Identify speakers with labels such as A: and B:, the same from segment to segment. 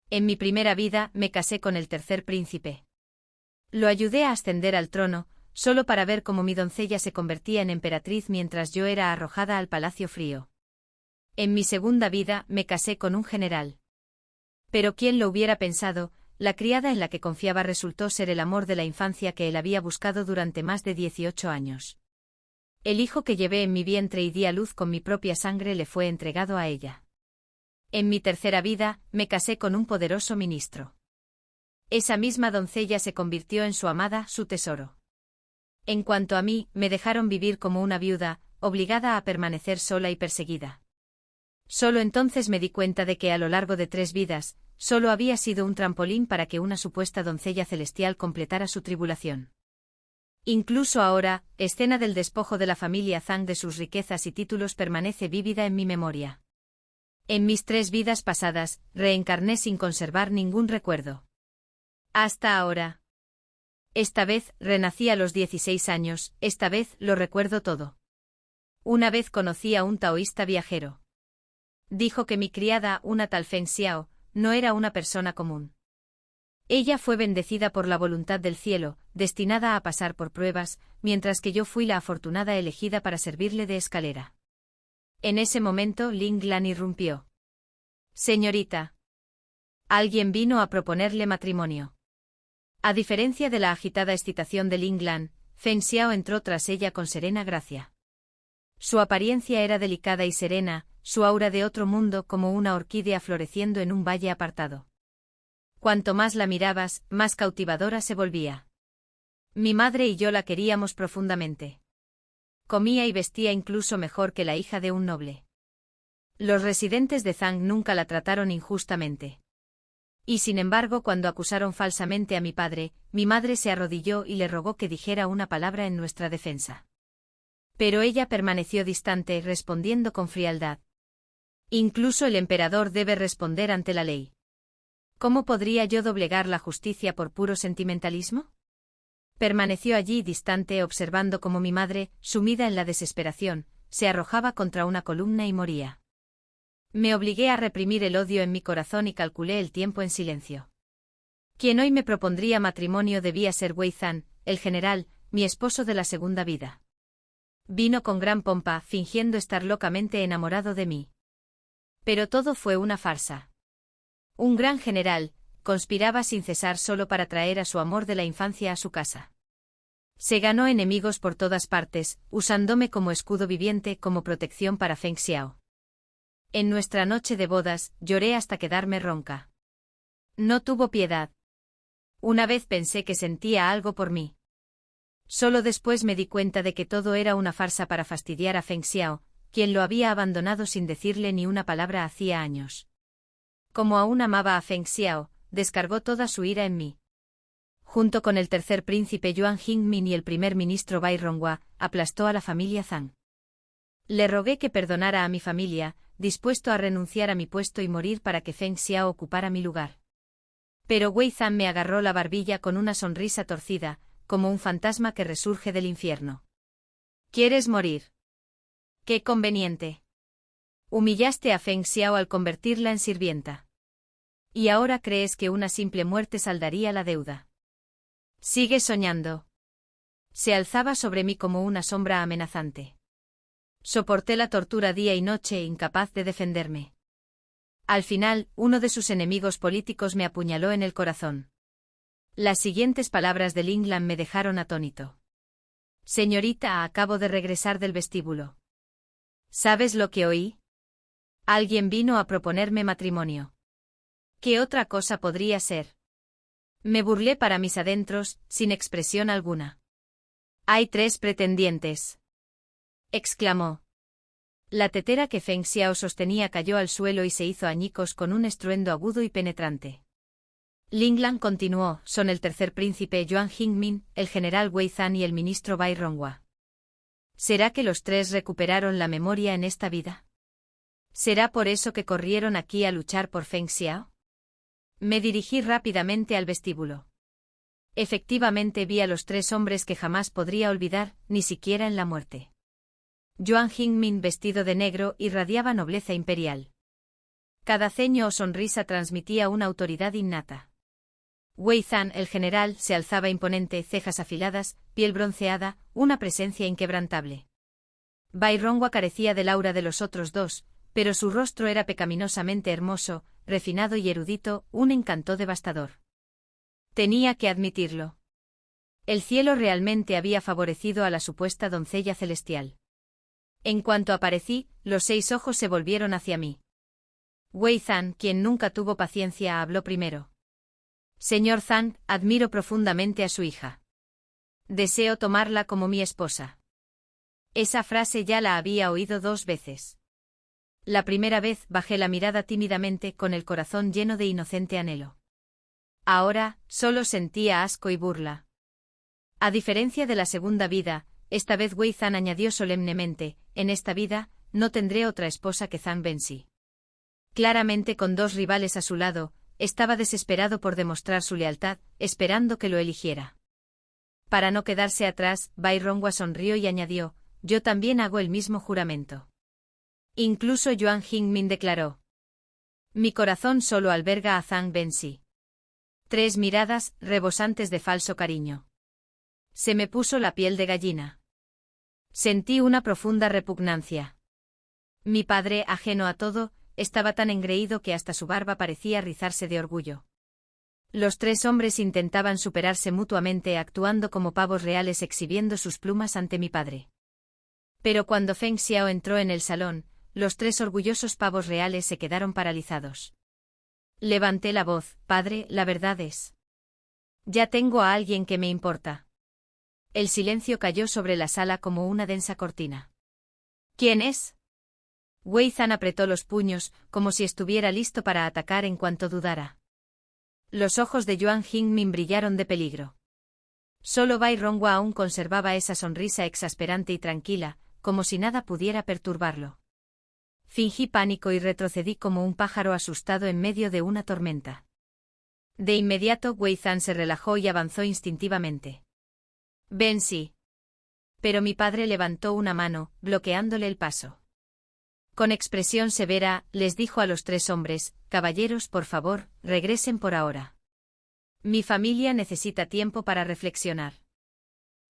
A: En mi primera vida me casé con el tercer príncipe. Lo ayudé a ascender al trono, solo para ver cómo mi doncella se convertía en emperatriz mientras yo era arrojada al palacio frío. En mi segunda vida me casé con un general. Pero quién lo hubiera pensado, la criada en la que confiaba resultó ser el amor de la infancia que él había buscado durante más de 18 años. El hijo que llevé en mi vientre y di a luz con mi propia sangre le fue entregado a ella. En mi tercera vida, me casé con un poderoso ministro. Esa misma doncella se convirtió en su amada, su tesoro. En cuanto a mí, me dejaron vivir como una viuda, obligada a permanecer sola y perseguida. Solo entonces me di cuenta de que a lo largo de 3 vidas, solo había sido un trampolín para que una supuesta doncella celestial completara su tribulación. Incluso ahora, escena del despojo de la familia Zhang de sus riquezas y títulos permanece vívida en mi memoria. En mis 3 vidas pasadas, reencarné sin conservar ningún recuerdo. Hasta ahora. Esta vez, renací a los 16 años, esta vez, lo recuerdo todo. Una vez conocí a un taoísta viajero. Dijo que mi criada, una tal Feng Xiao, no era una persona común. Ella fue bendecida por la voluntad del cielo, destinada a pasar por pruebas, mientras que yo fui la afortunada elegida para servirle de escalera. En ese momento Ling Lan irrumpió. Señorita. Alguien vino a proponerle matrimonio. A diferencia de la agitada excitación de Ling Lan, Feng Xiao entró tras ella con serena gracia. Su apariencia era delicada y serena, su aura de otro mundo como una orquídea floreciendo en un valle apartado. Cuanto más la mirabas, más cautivadora se volvía. Mi madre y yo la queríamos profundamente. Comía y vestía incluso mejor que la hija de un noble. Los residentes de Zhang nunca la trataron injustamente. Y sin embargo, cuando acusaron falsamente a mi padre, mi madre se arrodilló y le rogó que dijera una palabra en nuestra defensa. Pero ella permaneció distante, respondiendo con frialdad. Incluso el emperador debe responder ante la ley. ¿Cómo podría yo doblegar la justicia por puro sentimentalismo? Permaneció allí distante observando cómo mi madre, sumida en la desesperación, se arrojaba contra una columna y moría. Me obligué a reprimir el odio en mi corazón y calculé el tiempo en silencio. Quien hoy me propondría matrimonio debía ser Wei Zhan, el general, mi esposo de la segunda vida. Vino con gran pompa, fingiendo estar locamente enamorado de mí. Pero todo fue una farsa. Un gran general, conspiraba sin cesar solo para traer a su amor de la infancia a su casa. Se ganó enemigos por todas partes, usándome como escudo viviente como protección para Feng Xiao. En nuestra noche de bodas, lloré hasta quedarme ronca. No tuvo piedad. Una vez pensé que sentía algo por mí. Solo después me di cuenta de que todo era una farsa para fastidiar a Feng Xiao, quien lo había abandonado sin decirle ni una palabra hacía años. Como aún amaba a Feng Xiao, descargó toda su ira en mí. Junto con el tercer príncipe Yuan Jingmin y el primer ministro Bai Ronghua, aplastó a la familia Zhang. Le rogué que perdonara a mi familia, dispuesto a renunciar a mi puesto y morir para que Feng Xiao ocupara mi lugar. Pero Wei Zhan me agarró la barbilla con una sonrisa torcida, como un fantasma que resurge del infierno. ¿Quieres morir? ¡Qué conveniente! Humillaste a Feng Xiao al convertirla en sirvienta. ¿Y ahora crees que una simple muerte saldaría la deuda? Sigue soñando. Se alzaba sobre mí como una sombra amenazante. Soporté la tortura día y noche, incapaz de defenderme. Al final, uno de sus enemigos políticos me apuñaló en el corazón. Las siguientes palabras de Ling Lan me dejaron atónito. Señorita, acabo de regresar del vestíbulo. ¿Sabes lo que oí? Alguien vino a proponerme matrimonio. ¿Qué otra cosa podría ser? Me burlé para mis adentros, sin expresión alguna. Hay 3 pretendientes, exclamó. La tetera que Feng Xiao sostenía cayó al suelo y se hizo añicos con un estruendo agudo y penetrante. Ling Lan continuó, son el tercer príncipe Yuan Jingmin, el general Wei Zhan y el ministro Bai Ronghua. ¿Será que los 3 recuperaron la memoria en esta vida? ¿Será por eso que corrieron aquí a luchar por Feng Xiao? Me dirigí rápidamente al vestíbulo. Efectivamente vi a los 3 hombres que jamás podría olvidar, ni siquiera en la muerte. Yuan Jingmin, vestido de negro, irradiaba nobleza imperial. Cada ceño o sonrisa transmitía una autoridad innata. Wei Zhan, el general, se alzaba imponente, cejas afiladas, piel bronceada, una presencia inquebrantable. Bai Rongwa carecía del aura de los otros dos, pero su rostro era pecaminosamente hermoso, refinado y erudito, un encanto devastador. Tenía que admitirlo. El cielo realmente había favorecido a la supuesta doncella celestial. En cuanto aparecí, los 6 ojos se volvieron hacia mí. Wei Zhan, quien nunca tuvo paciencia, habló primero. Señor Zhan, admiro profundamente a su hija. Deseo tomarla como mi esposa. Esa frase ya la había oído 2 veces. La primera vez bajé la mirada tímidamente con el corazón lleno de inocente anhelo. Ahora, solo sentía asco y burla. A diferencia de la segunda vida, esta vez Wei Zhan añadió solemnemente, en esta vida, no tendré otra esposa que Zhang Bensi. Claramente con 2 rivales a su lado, estaba desesperado por demostrar su lealtad, esperando que lo eligiera. Para no quedarse atrás, Bai Rongwa sonrió y añadió, yo también hago el mismo juramento. Incluso Yuan Jingmin declaró. Mi corazón solo alberga a Zhang Bensi. 3 miradas, rebosantes de falso cariño. Se me puso la piel de gallina. Sentí una profunda repugnancia. Mi padre, ajeno a todo, estaba tan engreído que hasta su barba parecía rizarse de orgullo. Los 3 hombres intentaban superarse mutuamente actuando como pavos reales exhibiendo sus plumas ante mi padre. Pero cuando Feng Xiao entró en el salón, los 3 orgullosos pavos reales se quedaron paralizados. Levanté la voz, padre, la verdad es. Ya tengo a alguien que me importa. El silencio cayó sobre la sala como una densa cortina. ¿Quién es? Wei Zhan apretó los puños, como si estuviera listo para atacar en cuanto dudara. Los ojos de Yuan Jingmin brillaron de peligro. Solo Bai Rongwa aún conservaba esa sonrisa exasperante y tranquila, como si nada pudiera perturbarlo. Fingí pánico y retrocedí como un pájaro asustado en medio de una tormenta. De inmediato Wei Zhan se relajó y avanzó instintivamente. Bensi. Pero mi padre levantó una mano, bloqueándole el paso. Con expresión severa, les dijo a los 3 hombres, caballeros, por favor, regresen por ahora. Mi familia necesita tiempo para reflexionar.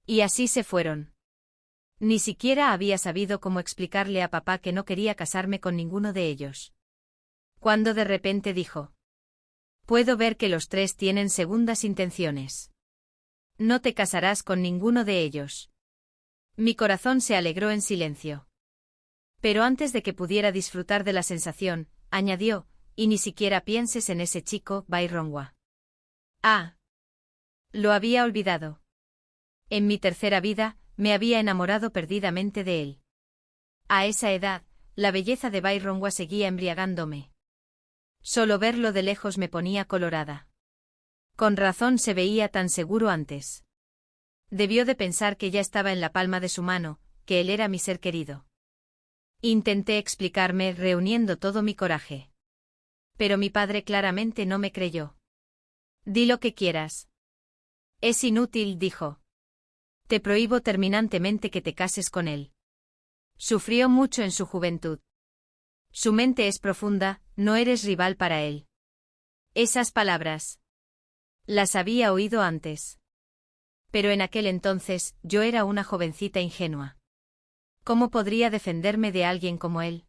A: Y así se fueron. Ni siquiera había sabido cómo explicarle a papá que no quería casarme con ninguno de ellos. Cuando de repente dijo: puedo ver que los 3 tienen segundas intenciones. No te casarás con ninguno de ellos. Mi corazón se alegró en silencio. Pero antes de que pudiera disfrutar de la sensación, añadió, y ni siquiera pienses en ese chico, Bai Rongwa. Ah. Lo había olvidado. En mi tercera vida, me había enamorado perdidamente de él. A esa edad, la belleza de Bai Rongwa seguía embriagándome. Solo verlo de lejos me ponía colorada. Con razón se veía tan seguro antes. Debió de pensar que ya estaba en la palma de su mano, que él era mi ser querido. Intenté explicarme reuniendo todo mi coraje. Pero mi padre claramente no me creyó. Di lo que quieras. Es inútil, dijo. Te prohíbo terminantemente que te cases con él. Sufrió mucho en su juventud. Su mente es profunda, no eres rival para él. Esas palabras. Las había oído antes. Pero en aquel entonces, yo era una jovencita ingenua. ¿Cómo podría defenderme de alguien como él?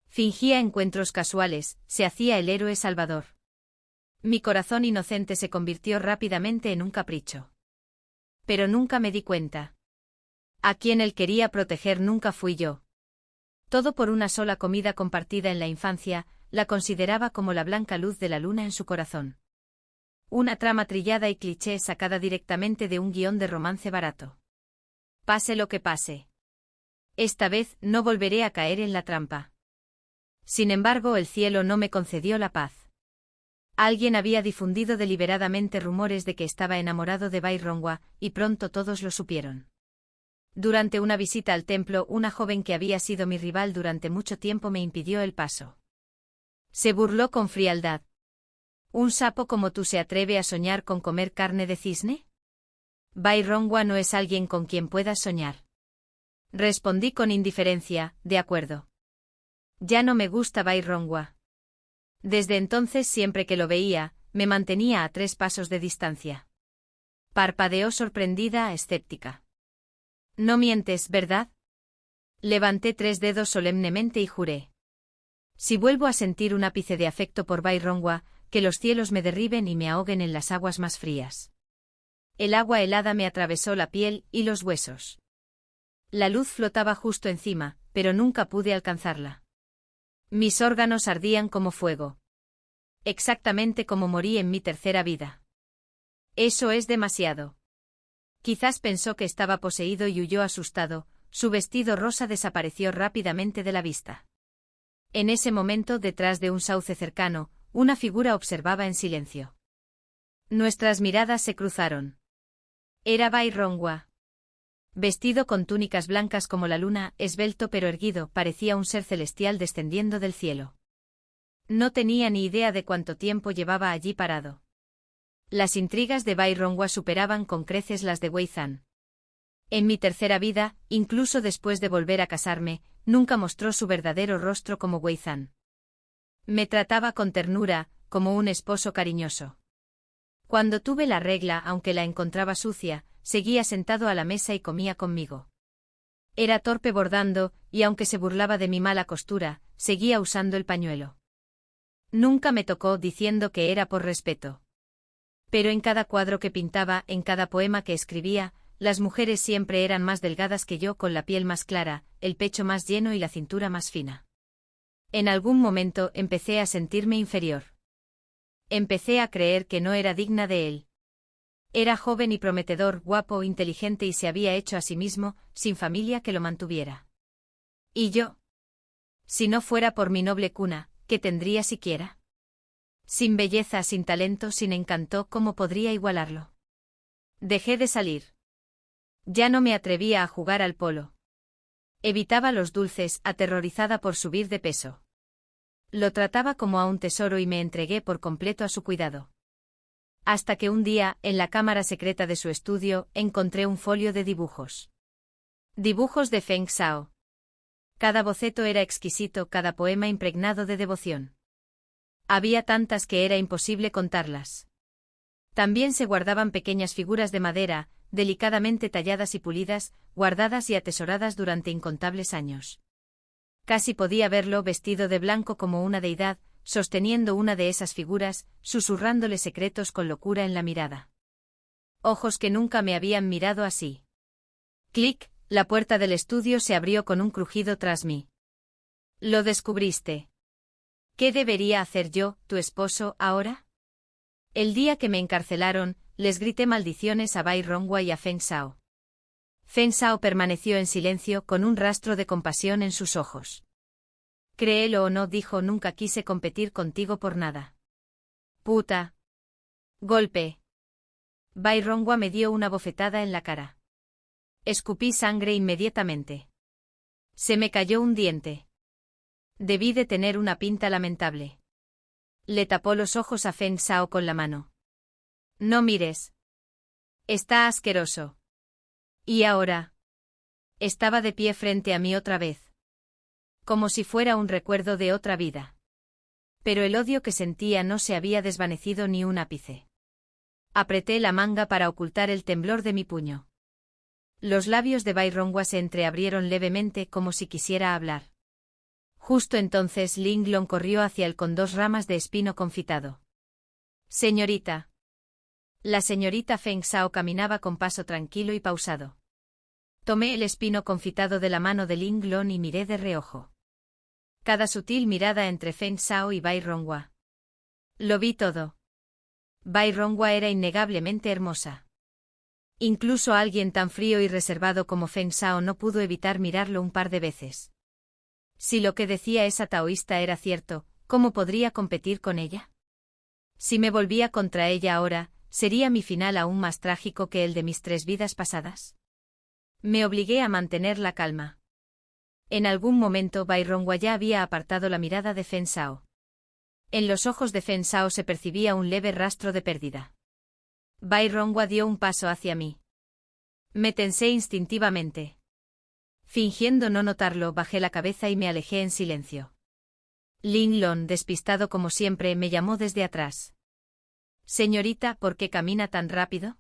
A: Fingía encuentros casuales, se hacía el héroe salvador. Mi corazón inocente se convirtió rápidamente en un capricho. Pero nunca me di cuenta. A quien él quería proteger nunca fui yo. Todo por una sola comida compartida en la infancia, la consideraba como la blanca luz de la luna en su corazón. Una trama trillada y cliché sacada directamente de un guión de romance barato. Pase lo que pase. Esta vez no volveré a caer en la trampa. Sin embargo, el cielo no me concedió la paz. Alguien había difundido deliberadamente rumores de que estaba enamorado de Bai Rongwa, y pronto todos lo supieron. Durante una visita al templo, una joven que había sido mi rival durante mucho tiempo me impidió el paso. Se burló con frialdad. ¿Un sapo como tú se atreve a soñar con comer carne de cisne? Bai Rongwa no es alguien con quien puedas soñar. Respondí con indiferencia, de acuerdo. Ya no me gusta Bai Rongwa. Desde entonces siempre que lo veía, me mantenía a 3 pasos de distancia. Parpadeó sorprendida, escéptica. No mientes, ¿verdad? Levanté 3 dedos solemnemente y juré. Si vuelvo a sentir un ápice de afecto por Bairrongwa, que los cielos me derriben y me ahoguen en las aguas más frías. El agua helada me atravesó la piel y los huesos. La luz flotaba justo encima, pero nunca pude alcanzarla. Mis órganos ardían como fuego. Exactamente como morí en mi tercera vida. Eso es demasiado. Quizás pensó que estaba poseído y huyó asustado, su vestido rosa desapareció rápidamente de la vista. En ese momento, detrás de un sauce cercano, una figura observaba en silencio. Nuestras miradas se cruzaron. Era Bairrongwa. Vestido con túnicas blancas como la luna, esbelto pero erguido, parecía un ser celestial descendiendo del cielo. No tenía ni idea de cuánto tiempo llevaba allí parado. Las intrigas de Bairrongwa superaban con creces las de Wei Zhan. En mi tercera vida, incluso después de volver a casarme, nunca mostró su verdadero rostro como Wei Zhan. Me trataba con ternura, como un esposo cariñoso. Cuando tuve la regla, aunque la encontraba sucia, seguía sentado a la mesa y comía conmigo. Era torpe bordando, y aunque se burlaba de mi mala costura, seguía usando el pañuelo. Nunca me tocó diciendo que era por respeto. Pero en cada cuadro que pintaba, en cada poema que escribía, las mujeres siempre eran más delgadas que yo, con la piel más clara, el pecho más lleno y la cintura más fina. En algún momento empecé a sentirme inferior. Empecé a creer que no era digna de él. Era joven y prometedor, guapo, inteligente y se había hecho a sí mismo, sin familia que lo mantuviera. ¿Y yo? Si no fuera por mi noble cuna, ¿qué tendría siquiera? Sin belleza, sin talento, sin encanto, ¿cómo podría igualarlo? Dejé de salir. Ya no me atrevía a jugar al polo. Evitaba los dulces, aterrorizada por subir de peso. Lo trataba como a un tesoro y me entregué por completo a su cuidado. Hasta que un día, en la cámara secreta de su estudio, encontré un folio de dibujos. Dibujos de Feng Shao. Cada boceto era exquisito, cada poema impregnado de devoción. Había tantas que era imposible contarlas. También se guardaban pequeñas figuras de madera, delicadamente talladas y pulidas, guardadas y atesoradas durante incontables años. Casi podía verlo vestido de blanco como una deidad, sosteniendo una de esas figuras, susurrándole secretos con locura en la mirada. Ojos que nunca me habían mirado así. Clic, la puerta del estudio se abrió con un crujido tras mí. ¿Lo descubriste? ¿Qué debería hacer yo, tu esposo, ahora? El día que me encarcelaron, les grité maldiciones a Bairrongwa y a Feng Shao. Feng Shao permaneció en silencio con un rastro de compasión en sus ojos. Créelo o no, dijo, nunca quise competir contigo por nada. Puta. Golpe. Bairrongwa me dio una bofetada en la cara. Escupí sangre inmediatamente. Se me cayó un diente. Debí de tener una pinta lamentable. Le tapó los ojos a Feng Shao con la mano. No mires. Está asqueroso. ¿Y ahora? Estaba de pie frente a mí otra vez. Como si fuera un recuerdo de otra vida. Pero el odio que sentía no se había desvanecido ni un ápice. Apreté la manga para ocultar el temblor de mi puño. Los labios de Bairrongwa se entreabrieron levemente como si quisiera hablar. Justo entonces Ling Long corrió hacia él con 2 ramas de espino confitado. Señorita. La señorita Feng Shao caminaba con paso tranquilo y pausado. Tomé el espino confitado de la mano de Ling Long y miré de reojo. Cada sutil mirada entre Feng Shao y Bairrongwa. Lo vi todo. Bairrongwa era innegablemente hermosa. Incluso alguien tan frío y reservado como Feng Shao no pudo evitar mirarlo un par de veces. Si lo que decía esa taoísta era cierto, ¿cómo podría competir con ella? Si me volvía contra ella ahora, ¿sería mi final aún más trágico que el de mis 3 vidas pasadas? Me obligué a mantener la calma. En algún momento Bairrongwa ya había apartado la mirada de Feng Shao. En los ojos de Feng Shao se percibía un leve rastro de pérdida. Bairrongwa dio un paso hacia mí. Me tensé instintivamente. Fingiendo no notarlo, bajé la cabeza y me alejé en silencio. Linlon, despistado como siempre, me llamó desde atrás. Señorita, ¿por qué camina tan rápido?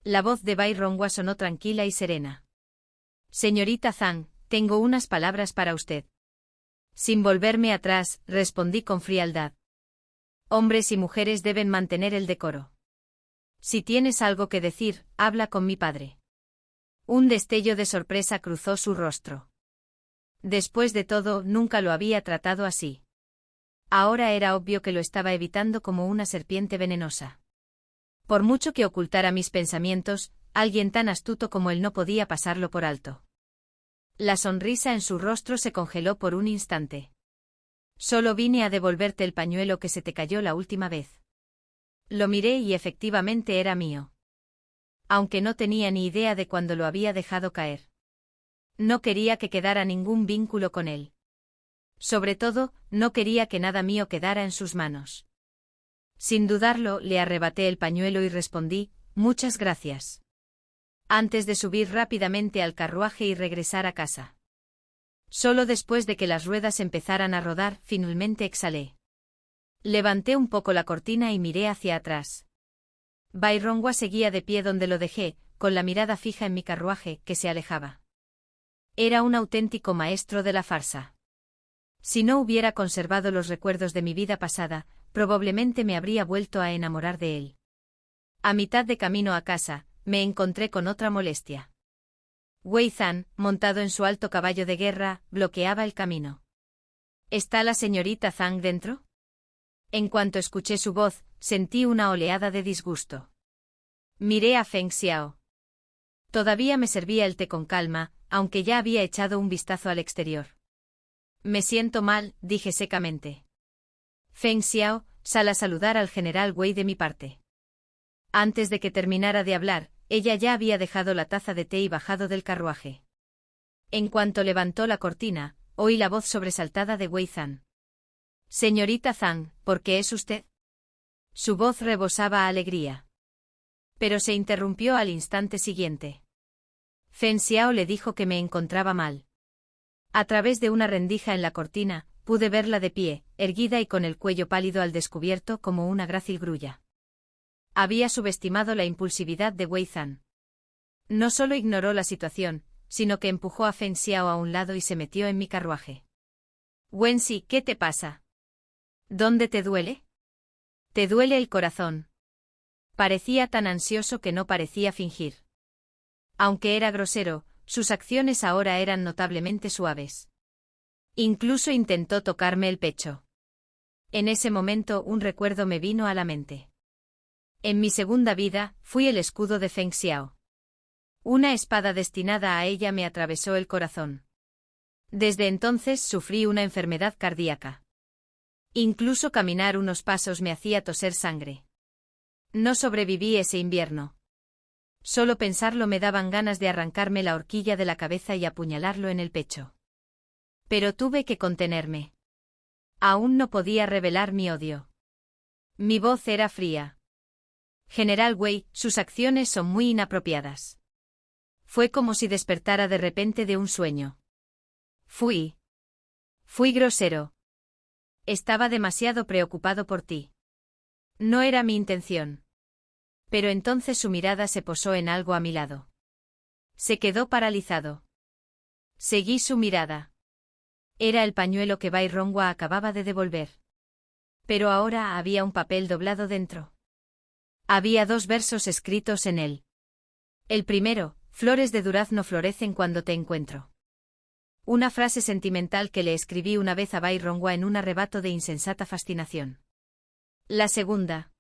A: La voz de Bai Rongwa sonó tranquila y serena. Señorita Zhang, tengo unas palabras para usted. Sin volverme atrás, respondí con frialdad. Hombres y mujeres deben mantener el decoro. Si tienes algo que decir, habla con mi padre. Un destello de sorpresa cruzó su rostro. Después de todo, nunca lo había tratado así. Ahora era obvio que lo estaba evitando como una serpiente venenosa. Por mucho que ocultara mis pensamientos, alguien tan astuto como él no podía pasarlo por alto. La sonrisa en su rostro se congeló por un instante. Solo vine a devolverte el pañuelo que se te cayó la última vez. Lo miré y efectivamente era mío. Aunque no tenía ni idea de cuándo lo había dejado caer. No quería que quedara ningún vínculo con él. Sobre todo, no quería que nada mío quedara en sus manos. Sin dudarlo, le arrebaté el pañuelo y respondí, muchas gracias. Antes de subir rápidamente al carruaje y regresar a casa. Solo después de que las ruedas empezaran a rodar, finalmente exhalé. Levanté un poco la cortina y miré hacia atrás. Bai Rongwa seguía de pie donde lo dejé, con la mirada fija en mi carruaje, que se alejaba. Era un auténtico maestro de la farsa. Si no hubiera conservado los recuerdos de mi vida pasada, probablemente me habría vuelto a enamorar de él. A mitad de camino a casa, me encontré con otra molestia. Wei Zhan, montado en su alto caballo de guerra, bloqueaba el camino. ¿Está la señorita Zhang dentro? En cuanto escuché su voz, sentí una oleada de disgusto. Miré a Feng Xiao. Todavía me servía el té con calma, aunque ya había echado un vistazo al exterior. Me siento mal, dije secamente. Feng Xiao, sal a saludar al general Wei de mi parte. Antes de que terminara de hablar, ella ya había dejado la taza de té y bajado del carruaje. En cuanto levantó la cortina, oí la voz sobresaltada de Wei Zhan. Señorita Zhang, ¿por qué es usted? Su voz rebosaba alegría. Pero se interrumpió al instante siguiente. Feng Xiao le dijo que me encontraba mal. A través de una rendija en la cortina, pude verla de pie, erguida y con el cuello pálido al descubierto como una grácil grulla. Había subestimado la impulsividad de Wei Zhan. No solo ignoró la situación, sino que empujó a Feng Xiao a un lado y se metió en mi carruaje. Wenxi, ¿qué te pasa? ¿Dónde te duele? ¿Te duele el corazón? Parecía tan ansioso que no parecía fingir. Aunque era grosero, sus acciones ahora eran notablemente suaves. Incluso intentó tocarme el pecho. En ese momento un recuerdo me vino a la mente. En mi segunda vida, fui el escudo de Feng Xiao. Una espada destinada a ella me atravesó el corazón. Desde entonces sufrí una enfermedad cardíaca. Incluso caminar unos pasos me hacía toser sangre. No sobreviví ese invierno. Solo pensarlo me daban ganas de arrancarme la horquilla de la cabeza y apuñalarlo en el pecho. Pero tuve que contenerme. Aún no podía revelar mi odio. Mi voz era fría. General Wei, sus acciones son muy inapropiadas. Fue como si despertara de repente de un sueño. Fui grosero. Estaba demasiado preocupado por ti. No era mi intención. Pero entonces su mirada se posó en algo a mi lado. Se quedó paralizado. Seguí su mirada. Era el pañuelo que Bai Rongwa acababa de devolver. Pero ahora había un papel doblado dentro. Había 2 versos escritos en él. El primero, flores de durazno florecen cuando te encuentro. Una frase sentimental que le escribí una vez a Bai Rongwa en un arrebato de insensata fascinación. La segunda.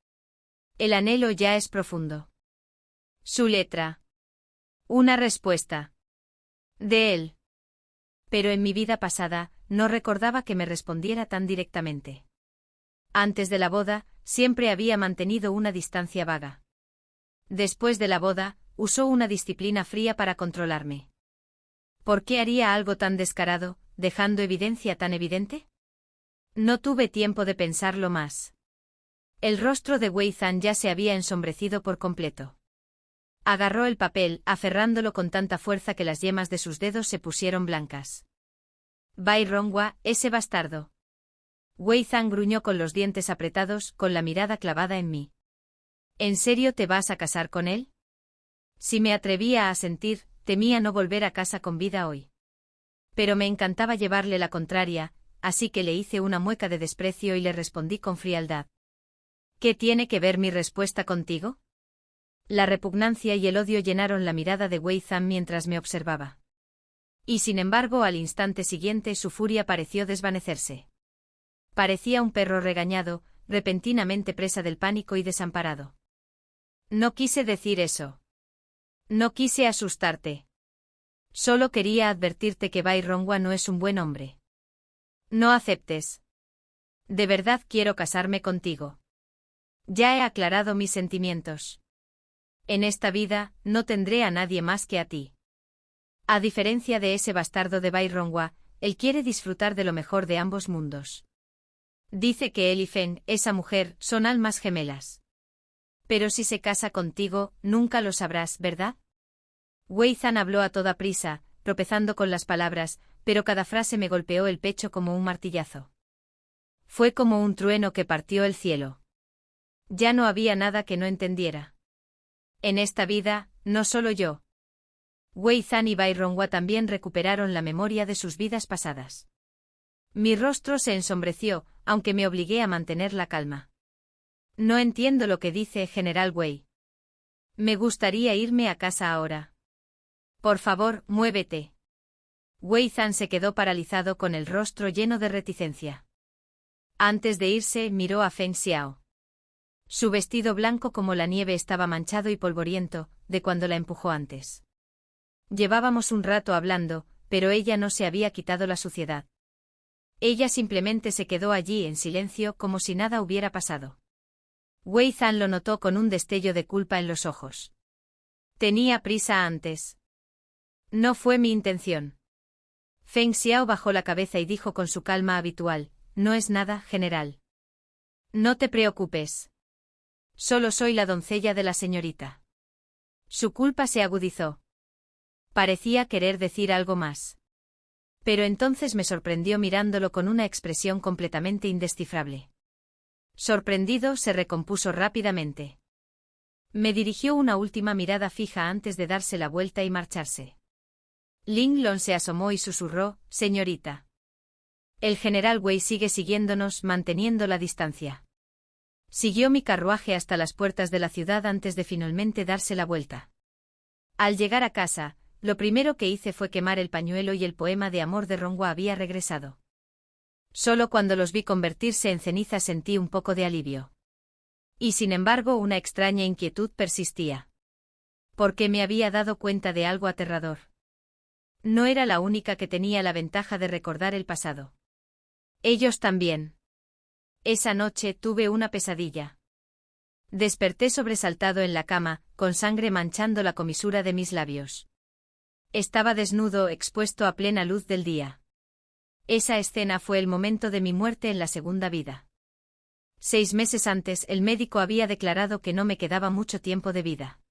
A: El anhelo ya es profundo. Su letra. Una respuesta. De él. Pero en mi vida pasada, no recordaba que me respondiera tan directamente. Antes de la boda, siempre había mantenido una distancia vaga. Después de la boda, usó una disciplina fría para controlarme. ¿Por qué haría algo tan descarado, dejando evidencia tan evidente? No tuve tiempo de pensarlo más. El rostro de Wei Zhan ya se había ensombrecido por completo. Agarró el papel, aferrándolo con tanta fuerza que las yemas de sus dedos se pusieron blancas. Bai Rongwa, ese bastardo. Wei Zhang gruñó con los dientes apretados, con la mirada clavada en mí. ¿En serio te vas a casar con él? Si me atrevía a asentir, temía no volver a casa con vida hoy. Pero me encantaba llevarle la contraria, así que le hice una mueca de desprecio y le respondí con frialdad. ¿Qué tiene que ver mi respuesta contigo? La repugnancia y el odio llenaron la mirada de Wei Zhang mientras me observaba. Y sin embargo, al instante siguiente su furia pareció desvanecerse. Parecía un perro regañado, repentinamente presa del pánico y desamparado. No quise decir eso. No quise asustarte. Solo quería advertirte que Bai Rongwa no es un buen hombre. No aceptes. De verdad quiero casarme contigo. Ya he aclarado mis sentimientos. En esta vida, no tendré a nadie más que a ti. A diferencia de ese bastardo de Bai Rongwa, él quiere disfrutar de lo mejor de ambos mundos. Dice que él y Feng, esa mujer, son almas gemelas. Pero si se casa contigo, nunca lo sabrás, ¿verdad? Wei Zhang habló a toda prisa, tropezando con las palabras, pero cada frase me golpeó el pecho como un martillazo. Fue como un trueno que partió el cielo. Ya no había nada que no entendiera. En esta vida, no solo yo. Wei Zhang y Bai Rongwa también recuperaron la memoria de sus vidas pasadas. Mi rostro se ensombreció, aunque me obligué a mantener la calma. No entiendo lo que dice General Wei. Me gustaría irme a casa ahora. Por favor, muévete. Wei Zhang se quedó paralizado con el rostro lleno de reticencia. Antes de irse, miró a Feng Xiao. Su vestido blanco como la nieve estaba manchado y polvoriento, de cuando la empujó antes. Llevábamos un rato hablando, pero ella no se había quitado la suciedad. Ella simplemente se quedó allí en silencio como si nada hubiera pasado. Wei Zhang lo notó con un destello de culpa en los ojos. Tenía prisa antes. No fue mi intención. Feng Xiao bajó la cabeza y dijo con su calma habitual, no es nada, general. No te preocupes. Solo soy la doncella de la señorita. Su culpa se agudizó. Parecía querer decir algo más. Pero entonces me sorprendió mirándolo con una expresión completamente indescifrable. Sorprendido, se recompuso rápidamente. Me dirigió una última mirada fija antes de darse la vuelta y marcharse. Ling Lon se asomó y susurró, señorita. El general Wei sigue siguiéndonos, manteniendo la distancia. Siguió mi carruaje hasta las puertas de la ciudad antes de finalmente darse la vuelta. Al llegar a casa, lo primero que hice fue quemar el pañuelo y el poema de amor de Rongwa había regresado. Solo cuando los vi convertirse en ceniza sentí un poco de alivio. Y sin embargo una extraña inquietud persistía. Porque me había dado cuenta de algo aterrador. No era la única que tenía la ventaja de recordar el pasado. Ellos también. Esa noche tuve una pesadilla. Desperté sobresaltado en la cama, con sangre manchando la comisura de mis labios. Estaba desnudo, expuesto a plena luz del día. Esa escena fue el momento de mi muerte en la segunda vida. 6 meses antes el médico había declarado que no me quedaba mucho tiempo de vida.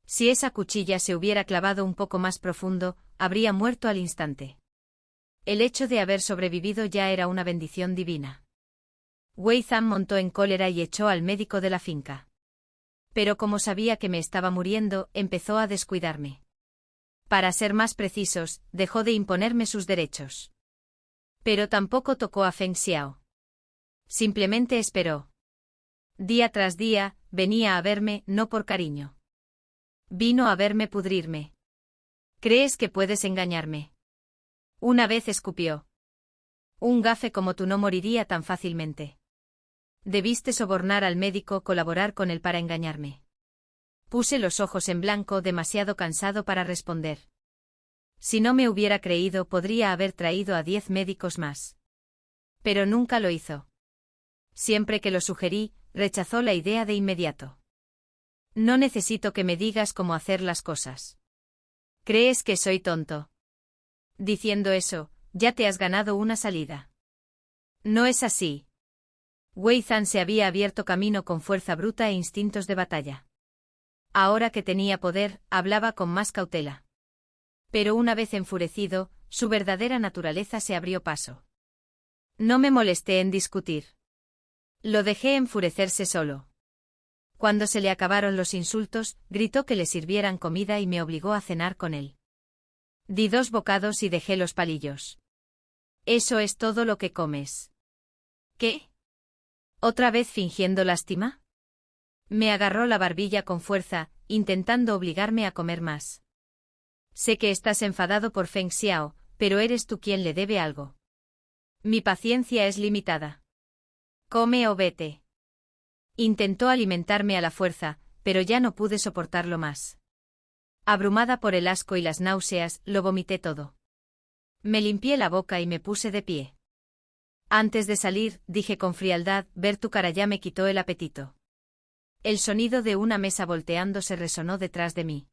A: Si esa cuchilla se hubiera clavado un poco más profundo, habría muerto al instante. El hecho de haber sobrevivido ya era una bendición divina. Wei Zhang montó en cólera y echó al médico de la finca. Pero como sabía que me estaba muriendo, empezó a descuidarme. Para ser más precisos, dejó de imponerme sus derechos. Pero tampoco tocó a Feng Xiao. Simplemente esperó. Día tras día, venía a verme, no por cariño. Vino a verme pudrirme. ¿Crees que puedes engañarme? Una vez escupió. Un gafe como tú no moriría tan fácilmente. Debiste sobornar al médico, colaborar con él para engañarme. Puse los ojos en blanco, demasiado cansado para responder. Si no me hubiera creído, podría haber traído a 10 médicos más. Pero nunca lo hizo. Siempre que lo sugerí, rechazó la idea de inmediato. No necesito que me digas cómo hacer las cosas. ¿Crees que soy tonto? Diciendo eso, ya te has ganado una salida. No es así. Wei Zhang se había abierto camino con fuerza bruta e instintos de batalla. Ahora que tenía poder, hablaba con más cautela. Pero una vez enfurecido, su verdadera naturaleza se abrió paso. No me molesté en discutir. Lo dejé enfurecerse solo. Cuando se le acabaron los insultos, gritó que le sirvieran comida y me obligó a cenar con él. Di 2 bocados y dejé los palillos. ¿Eso es todo lo que comes? ¿Qué? ¿Otra vez fingiendo lástima? Me agarró la barbilla con fuerza, intentando obligarme a comer más. Sé que estás enfadado por Feng Xiao, pero eres tú quien le debe algo. Mi paciencia es limitada. Come o vete. Intentó alimentarme a la fuerza, pero ya no pude soportarlo más. Abrumada por el asco y las náuseas, lo vomité todo. Me limpié la boca y me puse de pie. Antes de salir, dije con frialdad, ver tu cara ya me quitó el apetito. El sonido de una mesa volteándose resonó detrás de mí.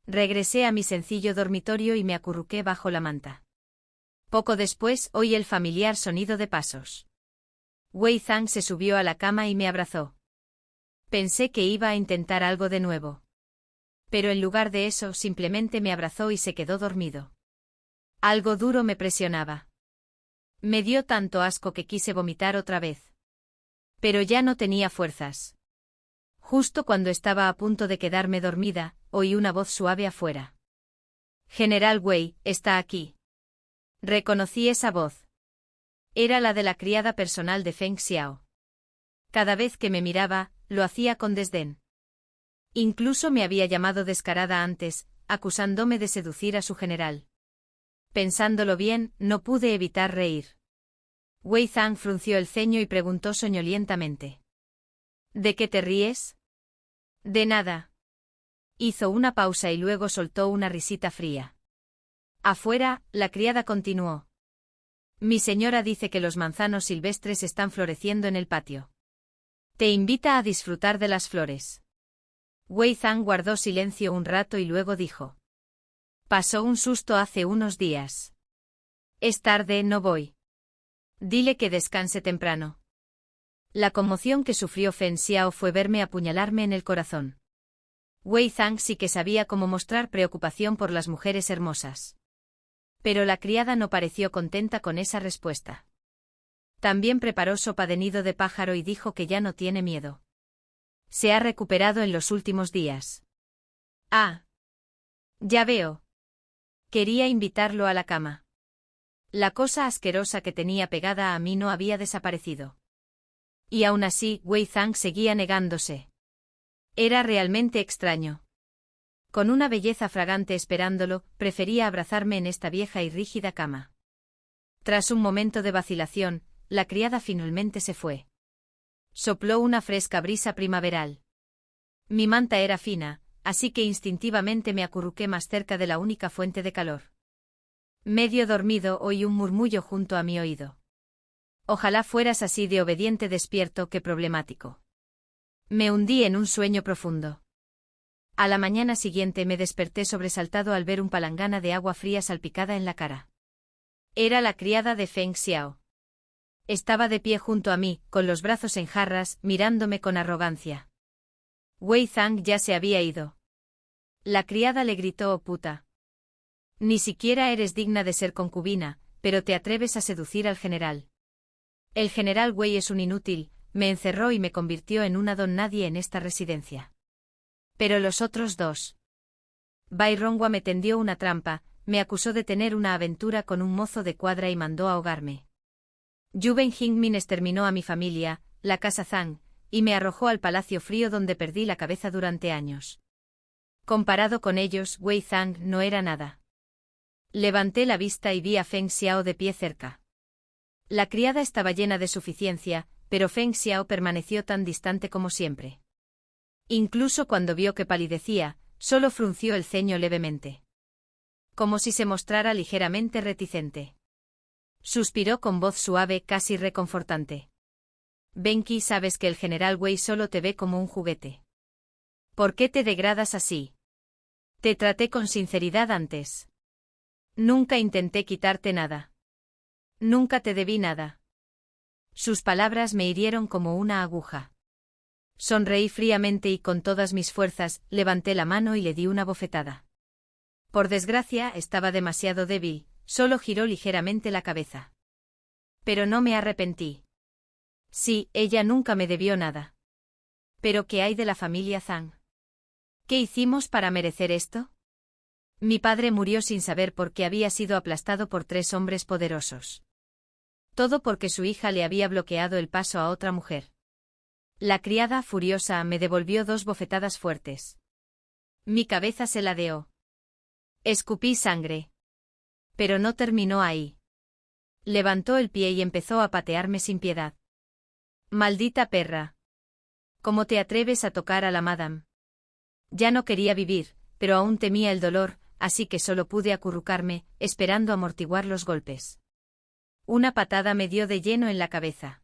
A: Regresé a mi sencillo dormitorio y me acurruqué bajo la manta. Poco después oí el familiar sonido de pasos. Wei Zhang se subió a la cama y me abrazó. Pensé que iba a intentar algo de nuevo. Pero en lugar de eso simplemente me abrazó y se quedó dormido. Algo duro me presionaba. Me dio tanto asco que quise vomitar otra vez. Pero ya no tenía fuerzas. Justo cuando estaba a punto de quedarme dormida, oí una voz suave afuera. General Wei, está aquí. Reconocí esa voz. Era la de la criada personal de Feng Xiao. Cada vez que me miraba, lo hacía con desdén. Incluso me había llamado descarada antes, acusándome de seducir a su general. Pensándolo bien, no pude evitar reír. Wei Zhang frunció el ceño y preguntó soñolientamente. ¿De qué te ríes? De nada. Hizo una pausa y luego soltó una risita fría. Afuera, la criada continuó. Mi señora dice que los manzanos silvestres están floreciendo en el patio. Te invita a disfrutar de las flores. Wei Zhang guardó silencio un rato y luego dijo. Pasó un susto hace unos días. Es tarde, no voy. Dile que descanse temprano. La conmoción que sufrió Feng Xiao fue verme apuñalarme en el corazón. Wei Zhang sí que sabía cómo mostrar preocupación por las mujeres hermosas. Pero la criada no pareció contenta con esa respuesta. También preparó sopa de nido de pájaro y dijo que ya no tiene miedo. Se ha recuperado en los últimos días. Ah. Ya veo. Quería invitarlo a la cama. La cosa asquerosa que tenía pegada a mí no había desaparecido. Y aún así, Wei Zhang seguía negándose. Era realmente extraño. Con una belleza fragante esperándolo, prefería abrazarme en esta vieja y rígida cama. Tras un momento de vacilación, la criada finalmente se fue. Sopló una fresca brisa primaveral. Mi manta era fina, así que instintivamente me acurruqué más cerca de la única fuente de calor. Medio dormido oí un murmullo junto a mi oído. Ojalá fueras así de obediente despierto que problemático. Me hundí en un sueño profundo. A la mañana siguiente me desperté sobresaltado al ver un palangana de agua fría salpicada en la cara. Era la criada de Feng Xiao. Estaba de pie junto a mí, con los brazos en jarras, mirándome con arrogancia. Wei Zhang ya se había ido. La criada le gritó: «Oh puta. Ni siquiera eres digna de ser concubina, pero te atreves a seducir al general». El general Wei es un inútil, me encerró y me convirtió en una don nadie en esta residencia. Pero los otros dos. Bai Rongwa me tendió una trampa, me acusó de tener una aventura con un mozo de cuadra y mandó ahogarme. Yuben Jingmin exterminó a mi familia, la casa Zhang, y me arrojó al palacio frío donde perdí la cabeza durante años. Comparado con ellos, Wei Zhang no era nada. Levanté la vista y vi a Feng Xiao de pie cerca. La criada estaba llena de suficiencia, pero Feng Xiao permaneció tan distante como siempre. Incluso cuando vio que palidecía, solo frunció el ceño levemente. Como si se mostrara ligeramente reticente. Suspiró con voz suave, casi reconfortante. Benki, sabes que el general Wei solo te ve como un juguete. ¿Por qué te degradas así? Te traté con sinceridad antes. Nunca intenté quitarte nada. Nunca te debí nada. Sus palabras me hirieron como una aguja. Sonreí fríamente y con todas mis fuerzas, levanté la mano y le di una bofetada. Por desgracia, estaba demasiado débil, solo giró ligeramente la cabeza. Pero no me arrepentí. Sí, ella nunca me debió nada. ¿Pero qué hay de la familia Zhang? ¿Qué hicimos para merecer esto? Mi padre murió sin saber por qué había sido aplastado por 3 hombres poderosos. Todo porque su hija le había bloqueado el paso a otra mujer. La criada, furiosa, me devolvió 2 bofetadas fuertes. Mi cabeza se ladeó. Escupí sangre. Pero no terminó ahí. Levantó el pie y empezó a patearme sin piedad. Maldita perra. ¿Cómo te atreves a tocar a la madame? Ya no quería vivir, pero aún temía el dolor, así que solo pude acurrucarme, esperando amortiguar los golpes. Una patada me dio de lleno en la cabeza.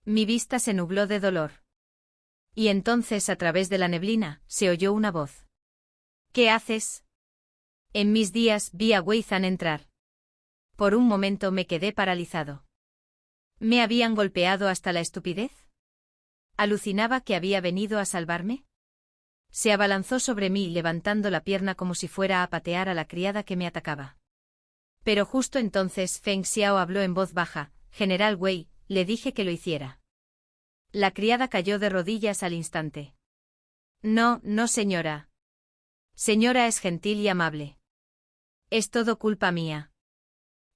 A: Mi vista se nubló de dolor. Y entonces, a través de la neblina, se oyó una voz. ¿Qué haces? En mis días vi a Wei Zhan entrar. Por un momento me quedé paralizado. ¿Me habían golpeado hasta la estupidez? ¿Alucinaba que había venido a salvarme? Se abalanzó sobre mí levantando la pierna como si fuera a patear a la criada que me atacaba. Pero justo entonces Feng Xiao habló en voz baja. General Wei, le dije que lo hiciera. La criada cayó de rodillas al instante. No, no señora. Señora es gentil y amable. Es todo culpa mía.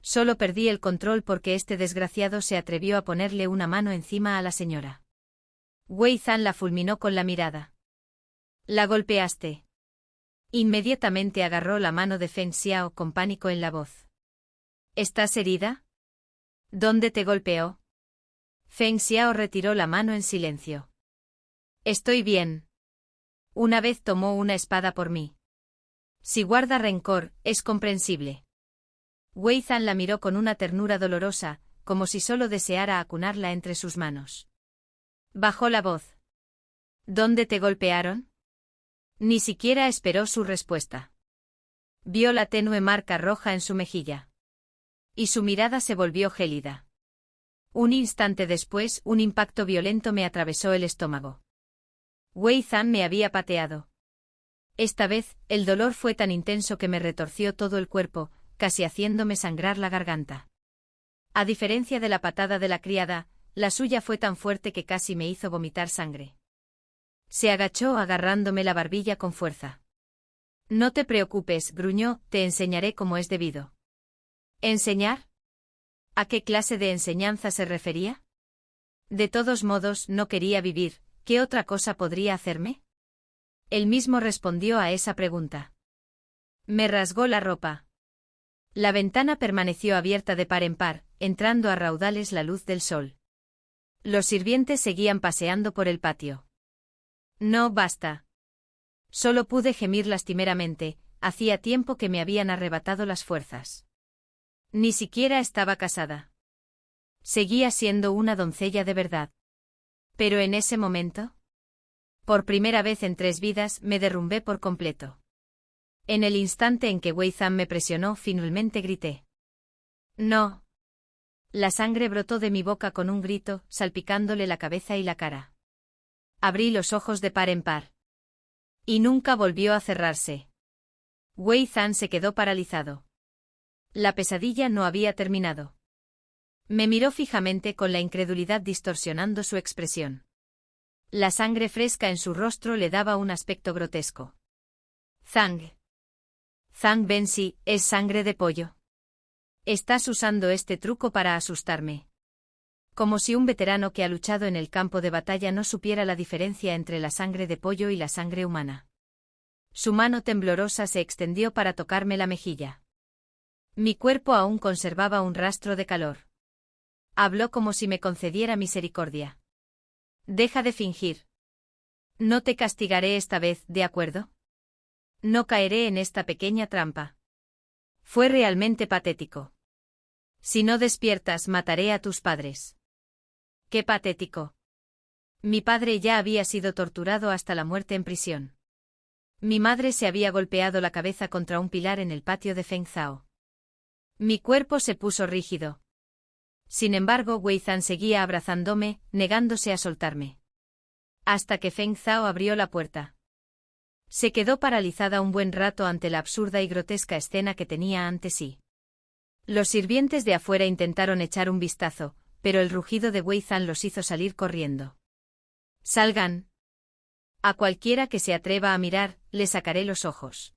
A: Solo perdí el control porque este desgraciado se atrevió a ponerle una mano encima a la señora. Wei Zhan la fulminó con la mirada. La golpeaste. Inmediatamente agarró la mano de Feng Xiao con pánico en la voz. ¿Estás herida? ¿Dónde te golpeó? Feng Xiao retiró la mano en silencio. Estoy bien. Una vez tomó una espada por mí. Si guarda rencor, es comprensible. Wei Zhan la miró con una ternura dolorosa, como si solo deseara acunarla entre sus manos. Bajó la voz. ¿Dónde te golpearon? Ni siquiera esperó su respuesta. Vio la tenue marca roja en su mejilla. Y su mirada se volvió gélida. Un instante después, un impacto violento me atravesó el estómago. Wei Zhan me había pateado. Esta vez, el dolor fue tan intenso que me retorció todo el cuerpo, casi haciéndome sangrar la garganta. A diferencia de la patada de la criada, la suya fue tan fuerte que casi me hizo vomitar sangre. Se agachó agarrándome la barbilla con fuerza. No te preocupes, gruñó, te enseñaré cómo es debido. ¿Enseñar? ¿A qué clase de enseñanza se refería? De todos modos, no quería vivir, ¿qué otra cosa podría hacerme? Él mismo respondió a esa pregunta. Me rasgó la ropa. La ventana permaneció abierta de par en par, entrando a raudales la luz del sol. Los sirvientes seguían paseando por el patio. No, basta. Solo pude gemir lastimeramente, hacía tiempo que me habían arrebatado las fuerzas. Ni siquiera estaba casada. Seguía siendo una doncella de verdad. Pero en ese momento, por primera vez en 3 vidas, me derrumbé por completo. En el instante en que Wei Zhan me presionó, finalmente grité. No. La sangre brotó de mi boca con un grito, salpicándole la cabeza y la cara. Abrí los ojos de par en par. Y nunca volvió a cerrarse. Wei Zhan se quedó paralizado. La pesadilla no había terminado. Me miró fijamente con la incredulidad distorsionando su expresión. La sangre fresca en su rostro le daba un aspecto grotesco. Zhang. Zhang Bensi, es sangre de pollo. Estás usando este truco para asustarme. Como si un veterano que ha luchado en el campo de batalla no supiera la diferencia entre la sangre de pollo y la sangre humana. Su mano temblorosa se extendió para tocarme la mejilla. Mi cuerpo aún conservaba un rastro de calor. Habló como si me concediera misericordia. Deja de fingir. No te castigaré esta vez, ¿de acuerdo? No caeré en esta pequeña trampa. Fue realmente patético. Si no despiertas, mataré a tus padres. ¡Qué patético! Mi padre ya había sido torturado hasta la muerte en prisión. Mi madre se había golpeado la cabeza contra un pilar en el patio de Feng Zhao. Mi cuerpo se puso rígido. Sin embargo, Wei Zhan seguía abrazándome, negándose a soltarme. Hasta que Feng Zhao abrió la puerta. Se quedó paralizada un buen rato ante la absurda y grotesca escena que tenía ante sí. Los sirvientes de afuera intentaron echar un vistazo, pero el rugido de Wei Zhan los hizo salir corriendo. «Salgan. A cualquiera que se atreva a mirar, le sacaré los ojos.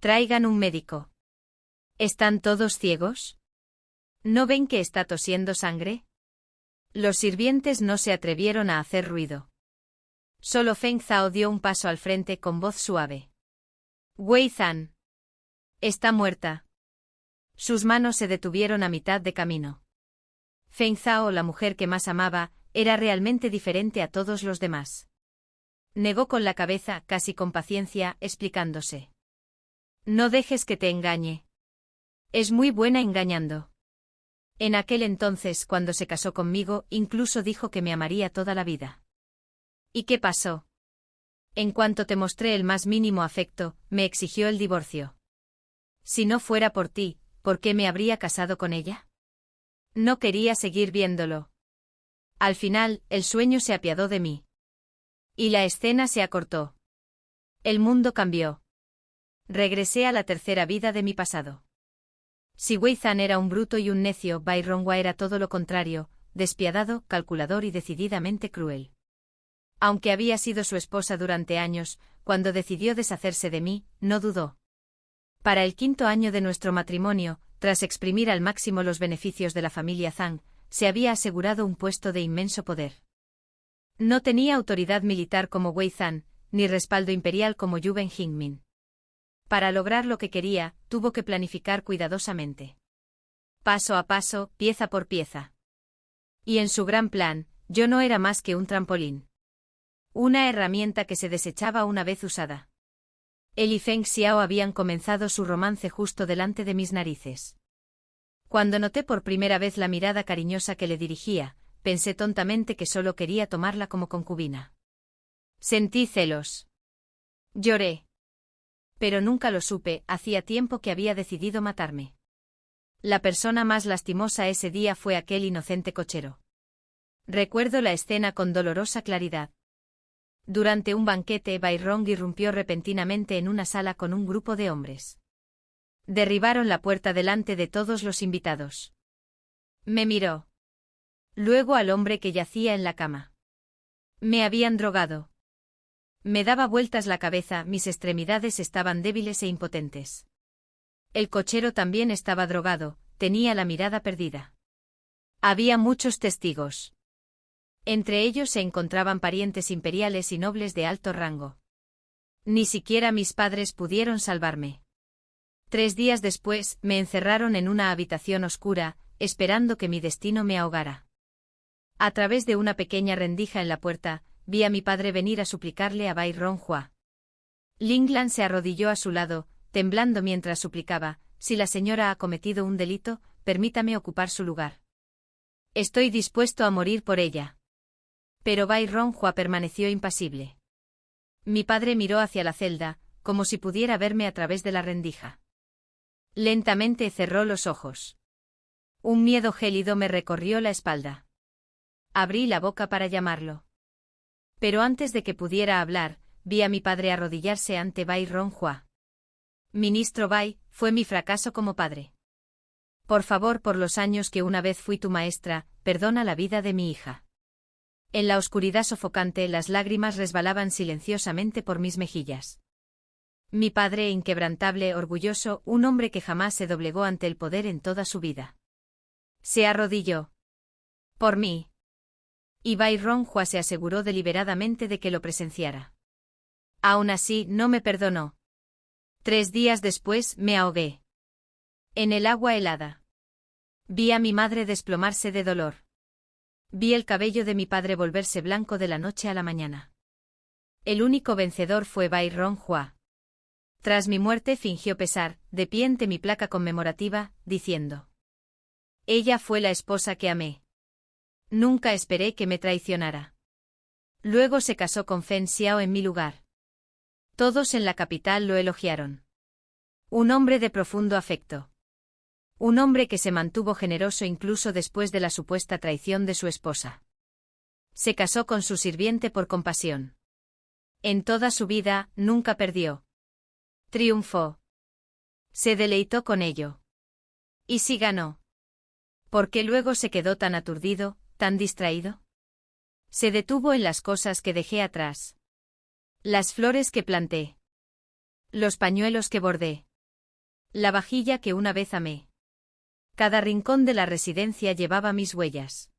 A: Traigan un médico. ¿Están todos ciegos? ¿No ven que está tosiendo sangre?» Los sirvientes no se atrevieron a hacer ruido. Solo Feng Zhao dio un paso al frente con voz suave. «Wei Zhan. Está muerta». Sus manos se detuvieron a mitad de camino. Feng Zhao, la mujer que más amaba, era realmente diferente a todos los demás. Negó con la cabeza, casi con paciencia, explicándose. «No dejes que te engañe. Es muy buena engañando. En aquel entonces, cuando se casó conmigo, incluso dijo que me amaría toda la vida». «¿Y qué pasó? En cuanto te mostré el más mínimo afecto, me exigió el divorcio. Si no fuera por ti, ¿por qué me habría casado con ella? No quería seguir viéndolo. Al final, el sueño se apiadó de mí. Y la escena se acortó. El mundo cambió. Regresé a la tercera vida de mi pasado». Si Wei Zhan era un bruto y un necio, Bai Ronghua era todo lo contrario, despiadado, calculador y decididamente cruel. Aunque había sido su esposa durante años, cuando decidió deshacerse de mí, no dudó. Para el 5.º año de nuestro matrimonio, tras exprimir al máximo los beneficios de la familia Zhang, se había asegurado un puesto de inmenso poder. No tenía autoridad militar como Wei Zhan, ni respaldo imperial como Yuben Jingmin. Para lograr lo que quería, tuvo que planificar cuidadosamente. Paso a paso, pieza por pieza. Y en su gran plan, yo no era más que un trampolín. Una herramienta que se desechaba una vez usada. Él y Feng Xiao habían comenzado su romance justo delante de mis narices. Cuando noté por primera vez la mirada cariñosa que le dirigía, pensé tontamente que solo quería tomarla como concubina. Sentí celos. Lloré. Pero nunca lo supe, hacía tiempo que había decidido matarme. La persona más lastimosa ese día fue aquel inocente cochero. Recuerdo la escena con dolorosa claridad. Durante un banquete, Bai Rong irrumpió repentinamente en una sala con un grupo de hombres. Derribaron la puerta delante de todos los invitados. Me miró. Luego al hombre que yacía en la cama. Me habían drogado. Me daba vueltas la cabeza, mis extremidades estaban débiles e impotentes. El cochero también estaba drogado, tenía la mirada perdida. Había muchos testigos. Entre ellos se encontraban parientes imperiales y nobles de alto rango. Ni siquiera mis padres pudieron salvarme. 3 días después, me encerraron en una habitación oscura, esperando que mi destino me ahogara. A través de una pequeña rendija en la puerta, vi a mi padre venir a suplicarle a Bai Ronghua. Linglan se arrodilló a su lado, temblando mientras suplicaba: «Si la señora ha cometido un delito, permítame ocupar su lugar. Estoy dispuesto a morir por ella». Pero Bai Ronghua permaneció impasible. Mi padre miró hacia la celda, como si pudiera verme a través de la rendija. Lentamente cerró los ojos. Un miedo gélido me recorrió la espalda. Abrí la boca para llamarlo. Pero antes de que pudiera hablar, vi a mi padre arrodillarse ante Bai Ronghua. «Ministro Bai, fue mi fracaso como padre. Por favor, por los años que una vez fui tu maestra, perdona la vida de mi hija». En la oscuridad sofocante las lágrimas resbalaban silenciosamente por mis mejillas. Mi padre, inquebrantable, orgulloso, un hombre que jamás se doblegó ante el poder en toda su vida. Se arrodilló. Por mí. Y Bai Ronghua se aseguró deliberadamente de que lo presenciara. Aún así, no me perdonó. 3 días después, me ahogué. En el agua helada. Vi a mi madre desplomarse de dolor. Vi el cabello de mi padre volverse blanco de la noche a la mañana. El único vencedor fue Bai Ronghua. Tras mi muerte fingió pesar, de pie ante mi placa conmemorativa, diciendo: «Ella fue la esposa que amé. Nunca esperé que me traicionara». Luego se casó con Feng Xiao en mi lugar. Todos en la capital lo elogiaron. Un hombre de profundo afecto. Un hombre que se mantuvo generoso incluso después de la supuesta traición de su esposa. Se casó con su sirviente por compasión. En toda su vida, nunca perdió. Triunfó. Se deleitó con ello. ¿Y si ganó? ¿Por qué luego se quedó tan aturdido, tan distraído? Se detuvo en las cosas que dejé atrás. Las flores que planté. Los pañuelos que bordé. La vajilla que una vez amé. Cada rincón de la residencia llevaba mis huellas.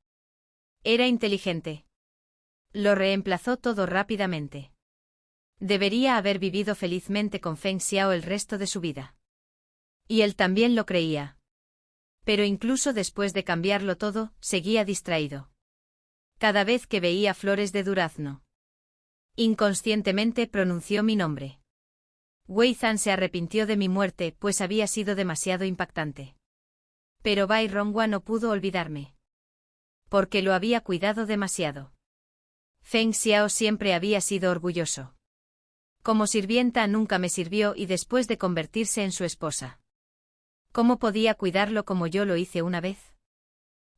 A: Era inteligente. Lo reemplazó todo rápidamente. Debería haber vivido felizmente con Feng Xiao el resto de su vida. Y él también lo creía. Pero incluso después de cambiarlo todo, seguía distraído. Cada vez que veía flores de durazno. Inconscientemente pronunció mi nombre. Wei Zhan se arrepintió de mi muerte, pues había sido demasiado impactante. Pero Bai Ronghua no pudo olvidarme. Porque lo había cuidado demasiado. Feng Xiao siempre había sido orgulloso. Como sirvienta nunca me sirvió y después de convertirse en su esposa. ¿Cómo podía cuidarlo como yo lo hice una vez?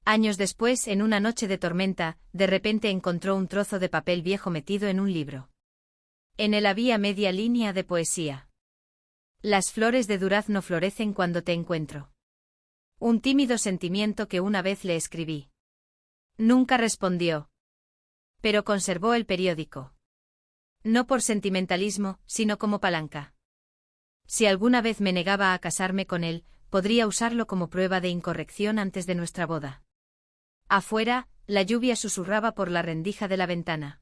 A: Años después, en una noche de tormenta, de repente encontró un trozo de papel viejo metido en un libro. En él había media línea de poesía. Las flores de durazno florecen cuando te encuentro. Un tímido sentimiento que una vez le escribí. Nunca respondió. Pero conservó el periódico. No por sentimentalismo, sino como palanca. Si alguna vez me negaba a casarme con él, podría usarlo como prueba de incorrección antes de nuestra boda. Afuera, la lluvia susurraba por la rendija de la ventana.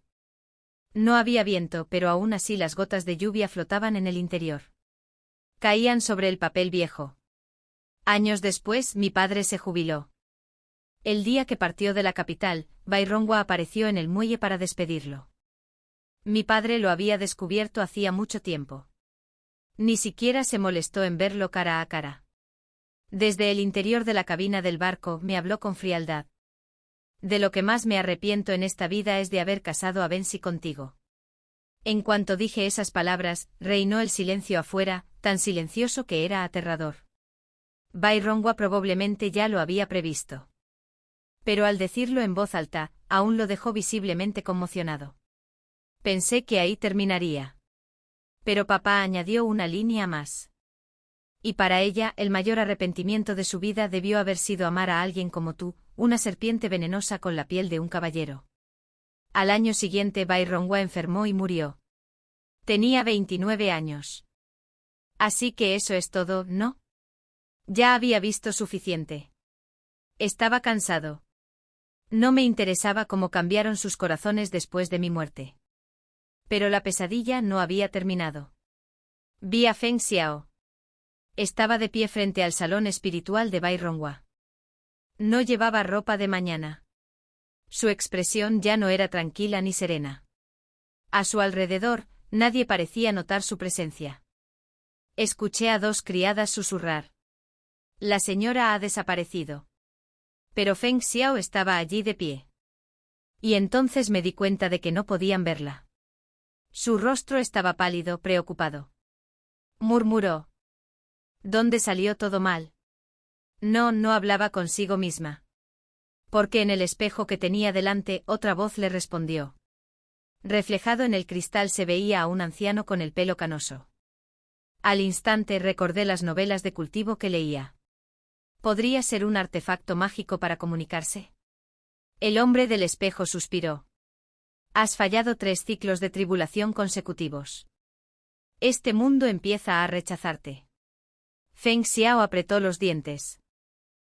A: No había viento, pero aún así las gotas de lluvia flotaban en el interior. Caían sobre el papel viejo. Años después, mi padre se jubiló. El día que partió de la capital, Bai Ronghua apareció en el muelle para despedirlo. Mi padre lo había descubierto hacía mucho tiempo. Ni siquiera se molestó en verlo cara a cara. Desde el interior de la cabina del barco me habló con frialdad. De lo que más me arrepiento en esta vida es de haber casado a Bensi contigo. En cuanto dije esas palabras, reinó el silencio afuera, tan silencioso que era aterrador. Bai Ronghua probablemente ya lo había previsto. Pero al decirlo en voz alta, aún lo dejó visiblemente conmocionado. Pensé que ahí terminaría. Pero papá añadió una línea más. Y para ella, el mayor arrepentimiento de su vida debió haber sido amar a alguien como tú, una serpiente venenosa con la piel de un caballero. Al año siguiente Bai Ronghua enfermó y murió. Tenía 29 años. Así que eso es todo, ¿no? Ya había visto suficiente. Estaba cansado. No me interesaba cómo cambiaron sus corazones después de mi muerte. Pero la pesadilla no había terminado. Vi a Feng Xiao. Estaba de pie frente al salón espiritual de Bai Ronghua. No llevaba ropa de mañana. Su expresión ya no era tranquila ni serena. A su alrededor, nadie parecía notar su presencia. Escuché a dos criadas susurrar. La señora ha desaparecido. Pero Feng Xiao estaba allí de pie. Y entonces me di cuenta de que no podían verla. Su rostro estaba pálido, preocupado. Murmuró. ¿Dónde salió todo mal? No hablaba consigo misma. Porque en el espejo que tenía delante otra voz le respondió. Reflejado en el cristal se veía a un anciano con el pelo canoso. Al instante recordé las novelas de cultivo que leía. ¿Podría ser un artefacto mágico para comunicarse? El hombre del espejo suspiró. Has fallado 3 ciclos de tribulación consecutivos. Este mundo empieza a rechazarte. Feng Xiao apretó los dientes.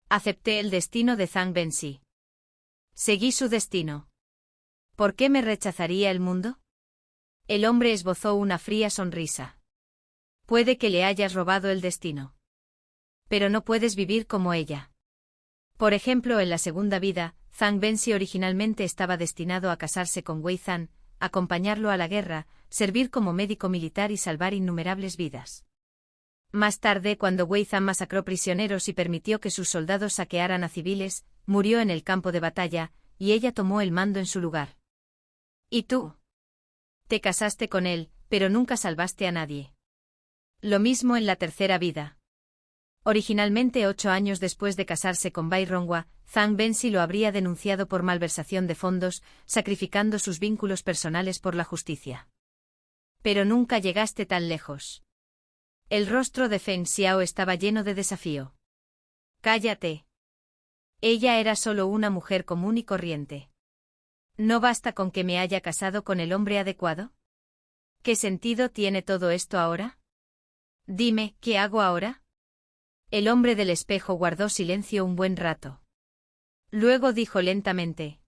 A: Acepté el destino de Zhang Bensi. Seguí su destino. ¿Por qué me rechazaría el mundo? El hombre esbozó una fría sonrisa. Puede que le hayas robado el destino. Pero no puedes vivir como ella. Por ejemplo, en la segunda vida, Zhang Bensi originalmente estaba destinado a casarse con Wei Zhan, acompañarlo a la guerra, servir como médico militar y salvar innumerables vidas. Más tarde, cuando Wei Zhan masacró prisioneros y permitió que sus soldados saquearan a civiles, murió en el campo de batalla, y ella tomó el mando en su lugar. ¿Y tú? Te casaste con él, pero nunca salvaste a nadie. Lo mismo en la tercera vida. Originalmente 8 años después de casarse con Bai Ronghua, Zhang Bensi lo habría denunciado por malversación de fondos, sacrificando sus vínculos personales por la justicia. Pero nunca llegaste tan lejos. El rostro de Feng Xiao estaba lleno de desafío. Cállate. Ella era solo una mujer común y corriente. ¿No basta con que me haya casado con el hombre adecuado? ¿Qué sentido tiene todo esto ahora? Dime, ¿qué hago ahora? El hombre del espejo guardó silencio un buen rato. Luego dijo lentamente: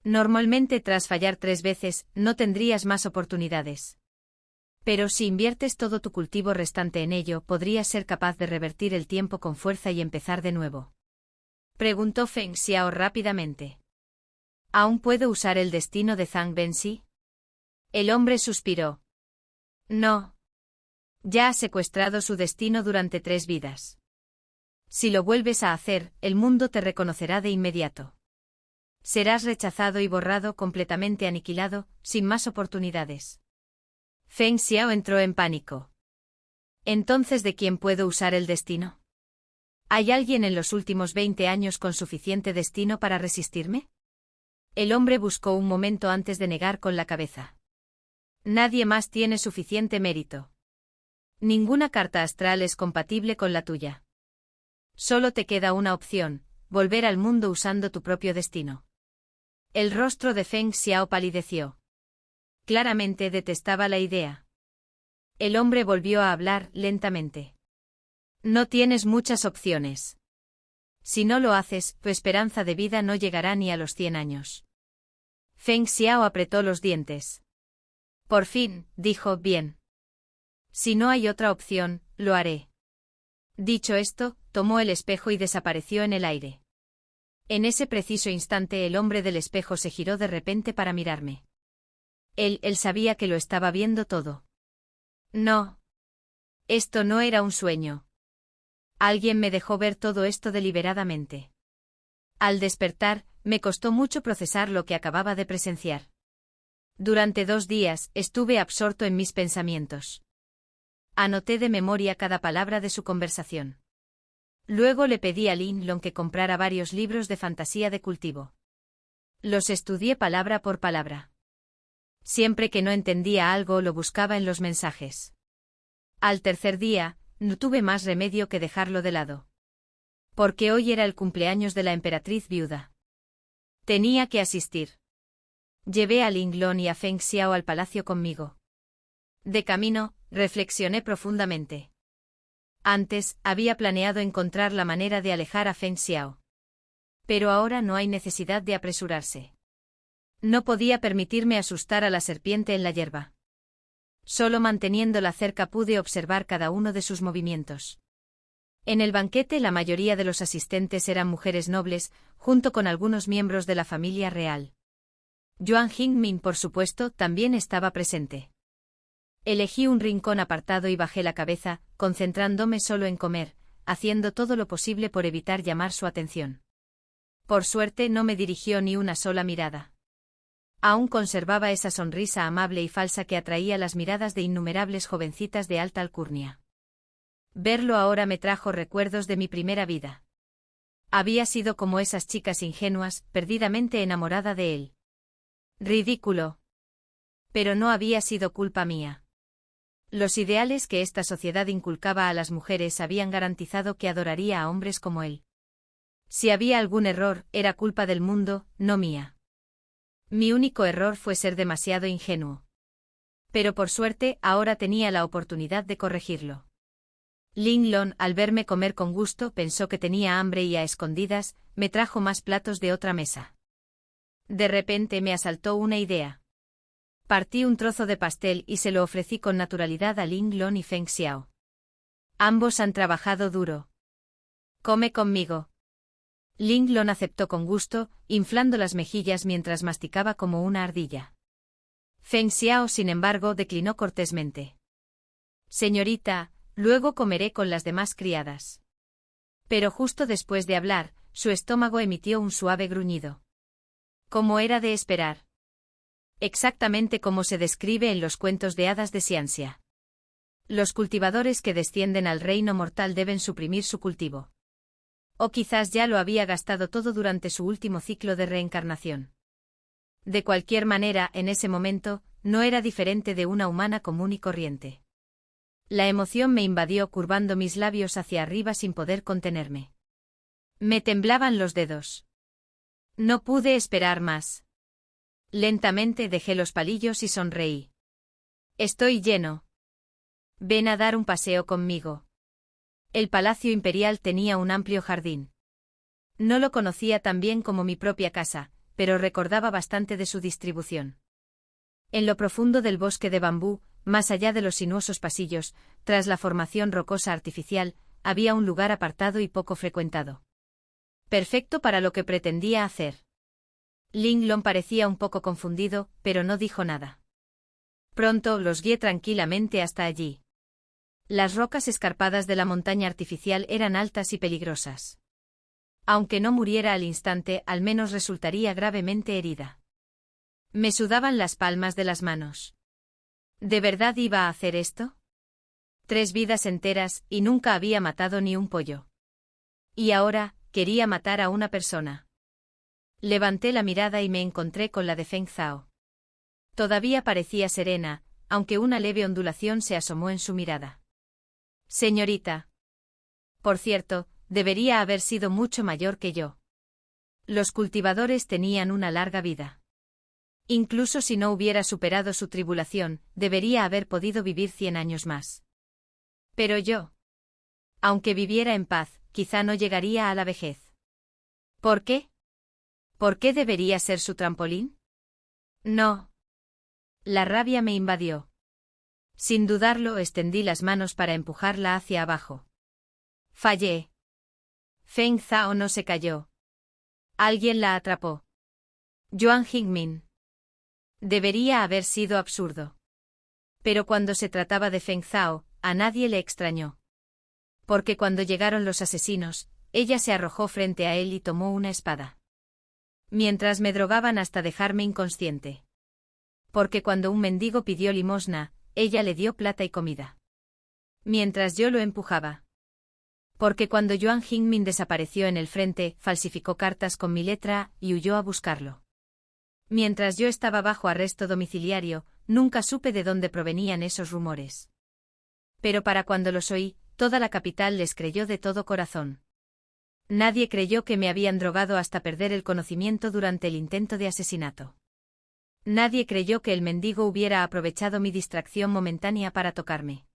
A: Normalmente tras fallar 3 veces, no tendrías más oportunidades. Pero si inviertes todo tu cultivo restante en ello, podrías ser capaz de revertir el tiempo con fuerza y empezar de nuevo. Preguntó Feng Xiao rápidamente. ¿Aún puedo usar el destino de Zhang Bensi? El hombre suspiró. No. Ya has secuestrado su destino durante 3 vidas. Si lo vuelves a hacer, el mundo te reconocerá de inmediato. Serás rechazado y borrado, completamente aniquilado, sin más oportunidades. Feng Xiao entró en pánico. ¿Entonces de quién puedo usar el destino? ¿Hay alguien en los últimos 20 años con suficiente destino para resistirme? El hombre buscó un momento antes de negar con la cabeza. Nadie más tiene suficiente mérito. Ninguna carta astral es compatible con la tuya. Solo te queda una opción: volver al mundo usando tu propio destino. El rostro de Feng Xiao palideció. Claramente detestaba la idea. El hombre volvió a hablar lentamente. No tienes muchas opciones. Si no lo haces, tu esperanza de vida no llegará ni a los 100 años. Feng Xiao apretó los dientes. Por fin, dijo: bien. Si no hay otra opción, lo haré. Dicho esto, tomó el espejo y desapareció en el aire. En ese preciso instante el hombre del espejo se giró de repente para mirarme. Él sabía que lo estaba viendo todo. No. Esto no era un sueño. Alguien me dejó ver todo esto deliberadamente. Al despertar, me costó mucho procesar lo que acababa de presenciar. Durante 2 días, estuve absorto en mis pensamientos. Anoté de memoria cada palabra de su conversación. Luego le pedí a Lin Long que comprara varios libros de fantasía de cultivo. Los estudié palabra por palabra. Siempre que no entendía algo lo buscaba en los mensajes. Al tercer día, no tuve más remedio que dejarlo de lado. Porque hoy era el cumpleaños de la emperatriz viuda. Tenía que asistir. Llevé a Ling Long y a Feng Xiao al palacio conmigo. De camino, reflexioné profundamente. Antes, había planeado encontrar la manera de alejar a Feng Xiao. Pero ahora no hay necesidad de apresurarse. No podía permitirme asustar a la serpiente en la hierba. Solo manteniéndola cerca pude observar cada uno de sus movimientos. En el banquete la mayoría de los asistentes eran mujeres nobles, junto con algunos miembros de la familia real. Yuan Jingmin, por supuesto, también estaba presente. Elegí un rincón apartado y bajé la cabeza, concentrándome solo en comer, haciendo todo lo posible por evitar llamar su atención. Por suerte no me dirigió ni una sola mirada. Aún conservaba esa sonrisa amable y falsa que atraía las miradas de innumerables jovencitas de alta alcurnia. Verlo ahora me trajo recuerdos de mi primera vida. Había sido como esas chicas ingenuas, perdidamente enamorada de él. Ridículo. Pero no había sido culpa mía. Los ideales que esta sociedad inculcaba a las mujeres habían garantizado que adoraría a hombres como él. Si había algún error, era culpa del mundo, no mía. Mi único error fue ser demasiado ingenuo. Pero por suerte, ahora tenía la oportunidad de corregirlo. Ling Long, al verme comer con gusto, pensó que tenía hambre y a escondidas, me trajo más platos de otra mesa. De repente me asaltó una idea. Partí un trozo de pastel y se lo ofrecí con naturalidad a Ling Long y Feng Xiao. Ambos han trabajado duro. Come conmigo. Ling Long aceptó con gusto, inflando las mejillas mientras masticaba como una ardilla. Feng Xiao, sin embargo, declinó cortésmente. Señorita, luego comeré con las demás criadas. Pero justo después de hablar, su estómago emitió un suave gruñido. Como era de esperar. Exactamente como se describe en los cuentos de hadas de Xianxia. Los cultivadores que descienden al reino mortal deben suprimir su cultivo. O quizás ya lo había gastado todo durante su último ciclo de reencarnación. De cualquier manera, en ese momento, no era diferente de una humana común y corriente. La emoción me invadió curvando mis labios hacia arriba sin poder contenerme. Me temblaban los dedos. No pude esperar más. Lentamente dejé los palillos y sonreí. Estoy lleno. Ven a dar un paseo conmigo. El Palacio Imperial tenía un amplio jardín. No lo conocía tan bien como mi propia casa, pero recordaba bastante de su distribución. En lo profundo del bosque de bambú, más allá de los sinuosos pasillos, tras la formación rocosa artificial, había un lugar apartado y poco frecuentado. Perfecto para lo que pretendía hacer. Linglong parecía un poco confundido, pero no dijo nada. Pronto los guié tranquilamente hasta allí. Las rocas escarpadas de la montaña artificial eran altas y peligrosas. Aunque no muriera al instante, al menos resultaría gravemente herida. Me sudaban las palmas de las manos. ¿De verdad iba a hacer esto? 3 vidas enteras, y nunca había matado ni un pollo. Y ahora, quería matar a una persona. Levanté la mirada y me encontré con la de Feng Zhao. Todavía parecía serena, aunque una leve ondulación se asomó en su mirada. Señorita. Por cierto, debería haber sido mucho mayor que yo. Los cultivadores tenían una larga vida. Incluso si no hubiera superado su tribulación, debería haber podido vivir 100 años más. Pero yo. Aunque viviera en paz, quizá no llegaría a la vejez. ¿Por qué? ¿Por qué debería ser su trampolín? No. La rabia me invadió. Sin dudarlo, extendí las manos para empujarla hacia abajo. Fallé. Feng Zhao no se cayó. Alguien la atrapó. Yuan Jingmin. Debería haber sido absurdo. Pero cuando se trataba de Feng Zhao, a nadie le extrañó. Porque cuando llegaron los asesinos, ella se arrojó frente a él y tomó una espada. Mientras me drogaban hasta dejarme inconsciente. Porque cuando un mendigo pidió limosna, ella le dio plata y comida. Mientras yo lo empujaba. Porque cuando Yuan Jingmin desapareció en el frente, falsificó cartas con mi letra y huyó a buscarlo. Mientras yo estaba bajo arresto domiciliario, nunca supe de dónde provenían esos rumores. Pero para cuando los oí, toda la capital les creyó de todo corazón. Nadie creyó que me habían drogado hasta perder el conocimiento durante el intento de asesinato. Nadie creyó que el mendigo hubiera aprovechado mi distracción momentánea para tocarme.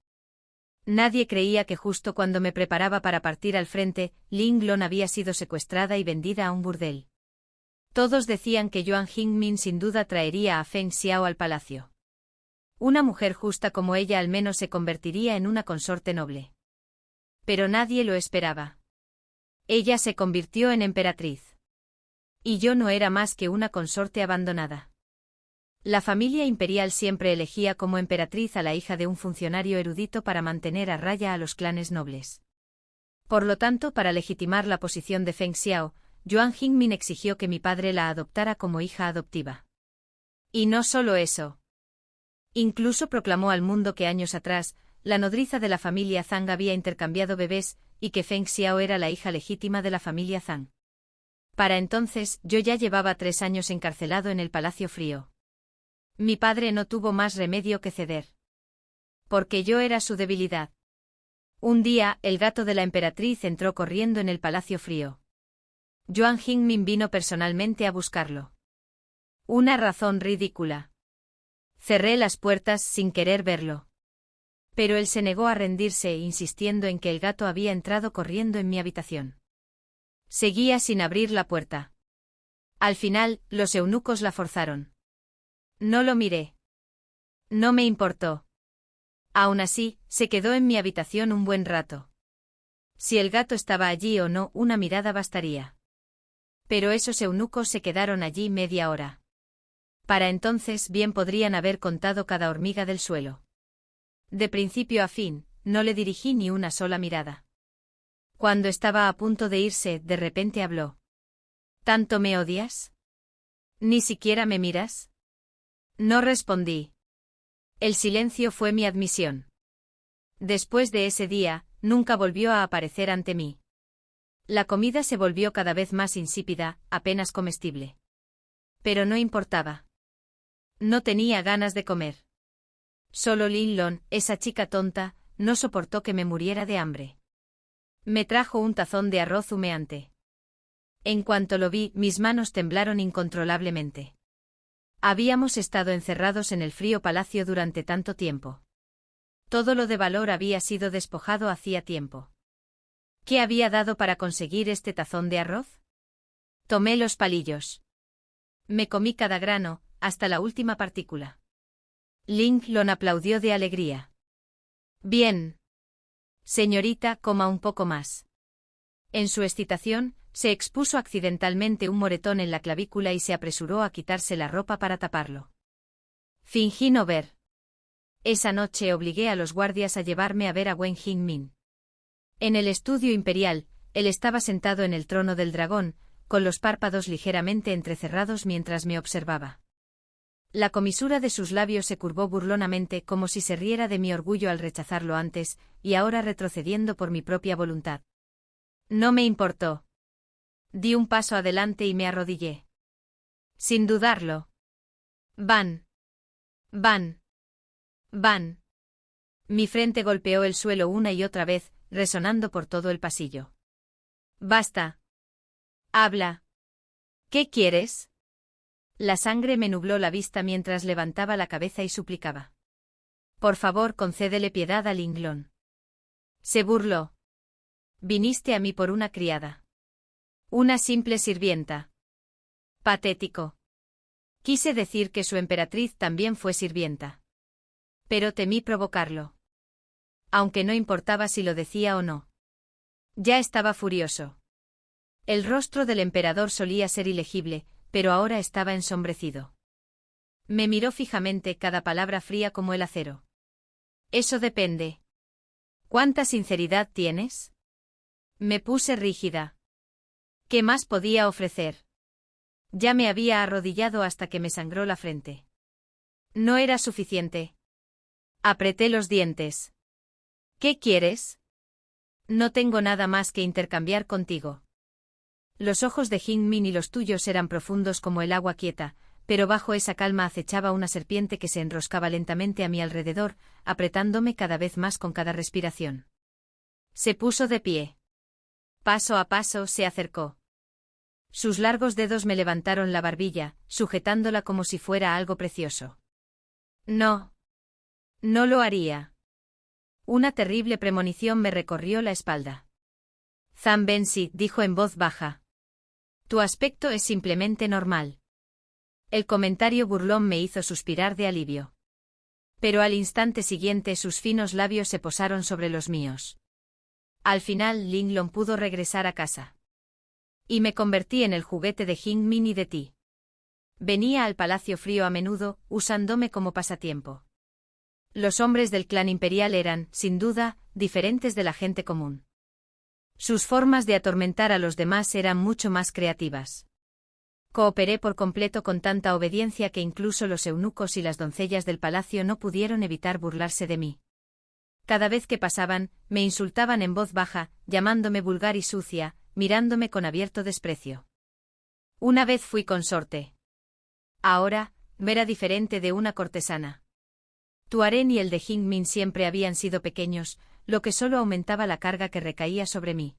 A: Nadie creía que justo cuando me preparaba para partir al frente, Linglong había sido secuestrada y vendida a un burdel. Todos decían que Yuan Jingmin sin duda traería a Feng Xiao al palacio. Una mujer justa como ella al menos se convertiría en una consorte noble. Pero nadie lo esperaba. Ella se convirtió en emperatriz. Y yo no era más que una consorte abandonada. La familia imperial siempre elegía como emperatriz a la hija de un funcionario erudito para mantener a raya a los clanes nobles. Por lo tanto, para legitimar la posición de Feng Xiao, Yuan Jingmin exigió que mi padre la adoptara como hija adoptiva. Y no solo eso. Incluso proclamó al mundo que años atrás, la nodriza de la familia Zhang había intercambiado bebés, y que Feng Xiao era la hija legítima de la familia Zhang. Para entonces, yo ya llevaba 3 años encarcelado en el Palacio Frío. Mi padre no tuvo más remedio que ceder. Porque yo era su debilidad. Un día, el gato de la emperatriz entró corriendo en el Palacio Frío. Yuan Jingmin vino personalmente a buscarlo. Una razón ridícula. Cerré las puertas sin querer verlo. Pero él se negó a rendirse, insistiendo en que el gato había entrado corriendo en mi habitación. Seguía sin abrir la puerta. Al final, los eunucos la forzaron. No lo miré. No me importó. Aún así, se quedó en mi habitación un buen rato. Si el gato estaba allí o no, una mirada bastaría. Pero esos eunucos se quedaron allí media hora. Para entonces bien podrían haber contado cada hormiga del suelo. De principio a fin, no le dirigí ni una sola mirada. Cuando estaba a punto de irse, de repente habló. ¿Tanto me odias? ¿Ni siquiera me miras? No respondí. El silencio fue mi admisión. Después de ese día, nunca volvió a aparecer ante mí. La comida se volvió cada vez más insípida, apenas comestible. Pero no importaba. No tenía ganas de comer. Solo Linglong, esa chica tonta, no soportó que me muriera de hambre. Me trajo un tazón de arroz humeante. En cuanto lo vi, mis manos temblaron incontrolablemente. Habíamos estado encerrados en el frío palacio durante tanto tiempo. Todo lo de valor había sido despojado hacía tiempo. ¿Qué había dado para conseguir este tazón de arroz? Tomé los palillos. Me comí cada grano, hasta la última partícula. Linglon aplaudió de alegría. Bien. Señorita, coma un poco más. En su excitación, se expuso accidentalmente un moretón en la clavícula y se apresuró a quitarse la ropa para taparlo. Fingí no ver. Esa noche obligué a los guardias a llevarme a ver a Wen Jingmin. En el estudio imperial, él estaba sentado en el trono del dragón, con los párpados ligeramente entrecerrados mientras me observaba. La comisura de sus labios se curvó burlonamente como si se riera de mi orgullo al rechazarlo antes, y ahora retrocediendo por mi propia voluntad. No me importó. Di un paso adelante y me arrodillé. Sin dudarlo. Van. Van. Van. Mi frente golpeó el suelo una y otra vez, resonando por todo el pasillo. Basta. Habla. ¿Qué quieres? La sangre me nubló la vista mientras levantaba la cabeza y suplicaba. Por favor, concédele piedad a Linglon. Se burló. Viniste a mí por una criada. Una simple sirvienta. Patético. Quise decir que su emperatriz también fue sirvienta. Pero temí provocarlo. Aunque no importaba si lo decía o no. Ya estaba furioso. El rostro del emperador solía ser ilegible, pero ahora estaba ensombrecido. Me miró fijamente, cada palabra fría como el acero. Eso depende. ¿Cuánta sinceridad tienes? Me puse rígida. ¿Qué más podía ofrecer? Ya me había arrodillado hasta que me sangró la frente. No era suficiente. Apreté los dientes. ¿Qué quieres? No tengo nada más que intercambiar contigo. Los ojos de Jingmin y los tuyos eran profundos como el agua quieta, pero bajo esa calma acechaba una serpiente que se enroscaba lentamente a mi alrededor, apretándome cada vez más con cada respiración. Se puso de pie. Paso a paso se acercó. Sus largos dedos me levantaron la barbilla, sujetándola como si fuera algo precioso. No. No lo haría. Una terrible premonición me recorrió la espalda. Zhang Bensi dijo en voz baja. Tu aspecto es simplemente normal. El comentario burlón me hizo suspirar de alivio. Pero al instante siguiente sus finos labios se posaron sobre los míos. Al final Linglon pudo regresar a casa. Y me convertí en el juguete de Jingmin y de ti. Venía al Palacio Frío a menudo, usándome como pasatiempo. Los hombres del clan imperial eran, sin duda, diferentes de la gente común. Sus formas de atormentar a los demás eran mucho más creativas. Cooperé por completo con tanta obediencia que incluso los eunucos y las doncellas del palacio no pudieron evitar burlarse de mí. Cada vez que pasaban, me insultaban en voz baja, llamándome vulgar y sucia, mirándome con abierto desprecio. Una vez fui consorte. Ahora, era diferente de una cortesana. Tu harén y el de Jingmin siempre habían sido pequeños, lo que solo aumentaba la carga que recaía sobre mí.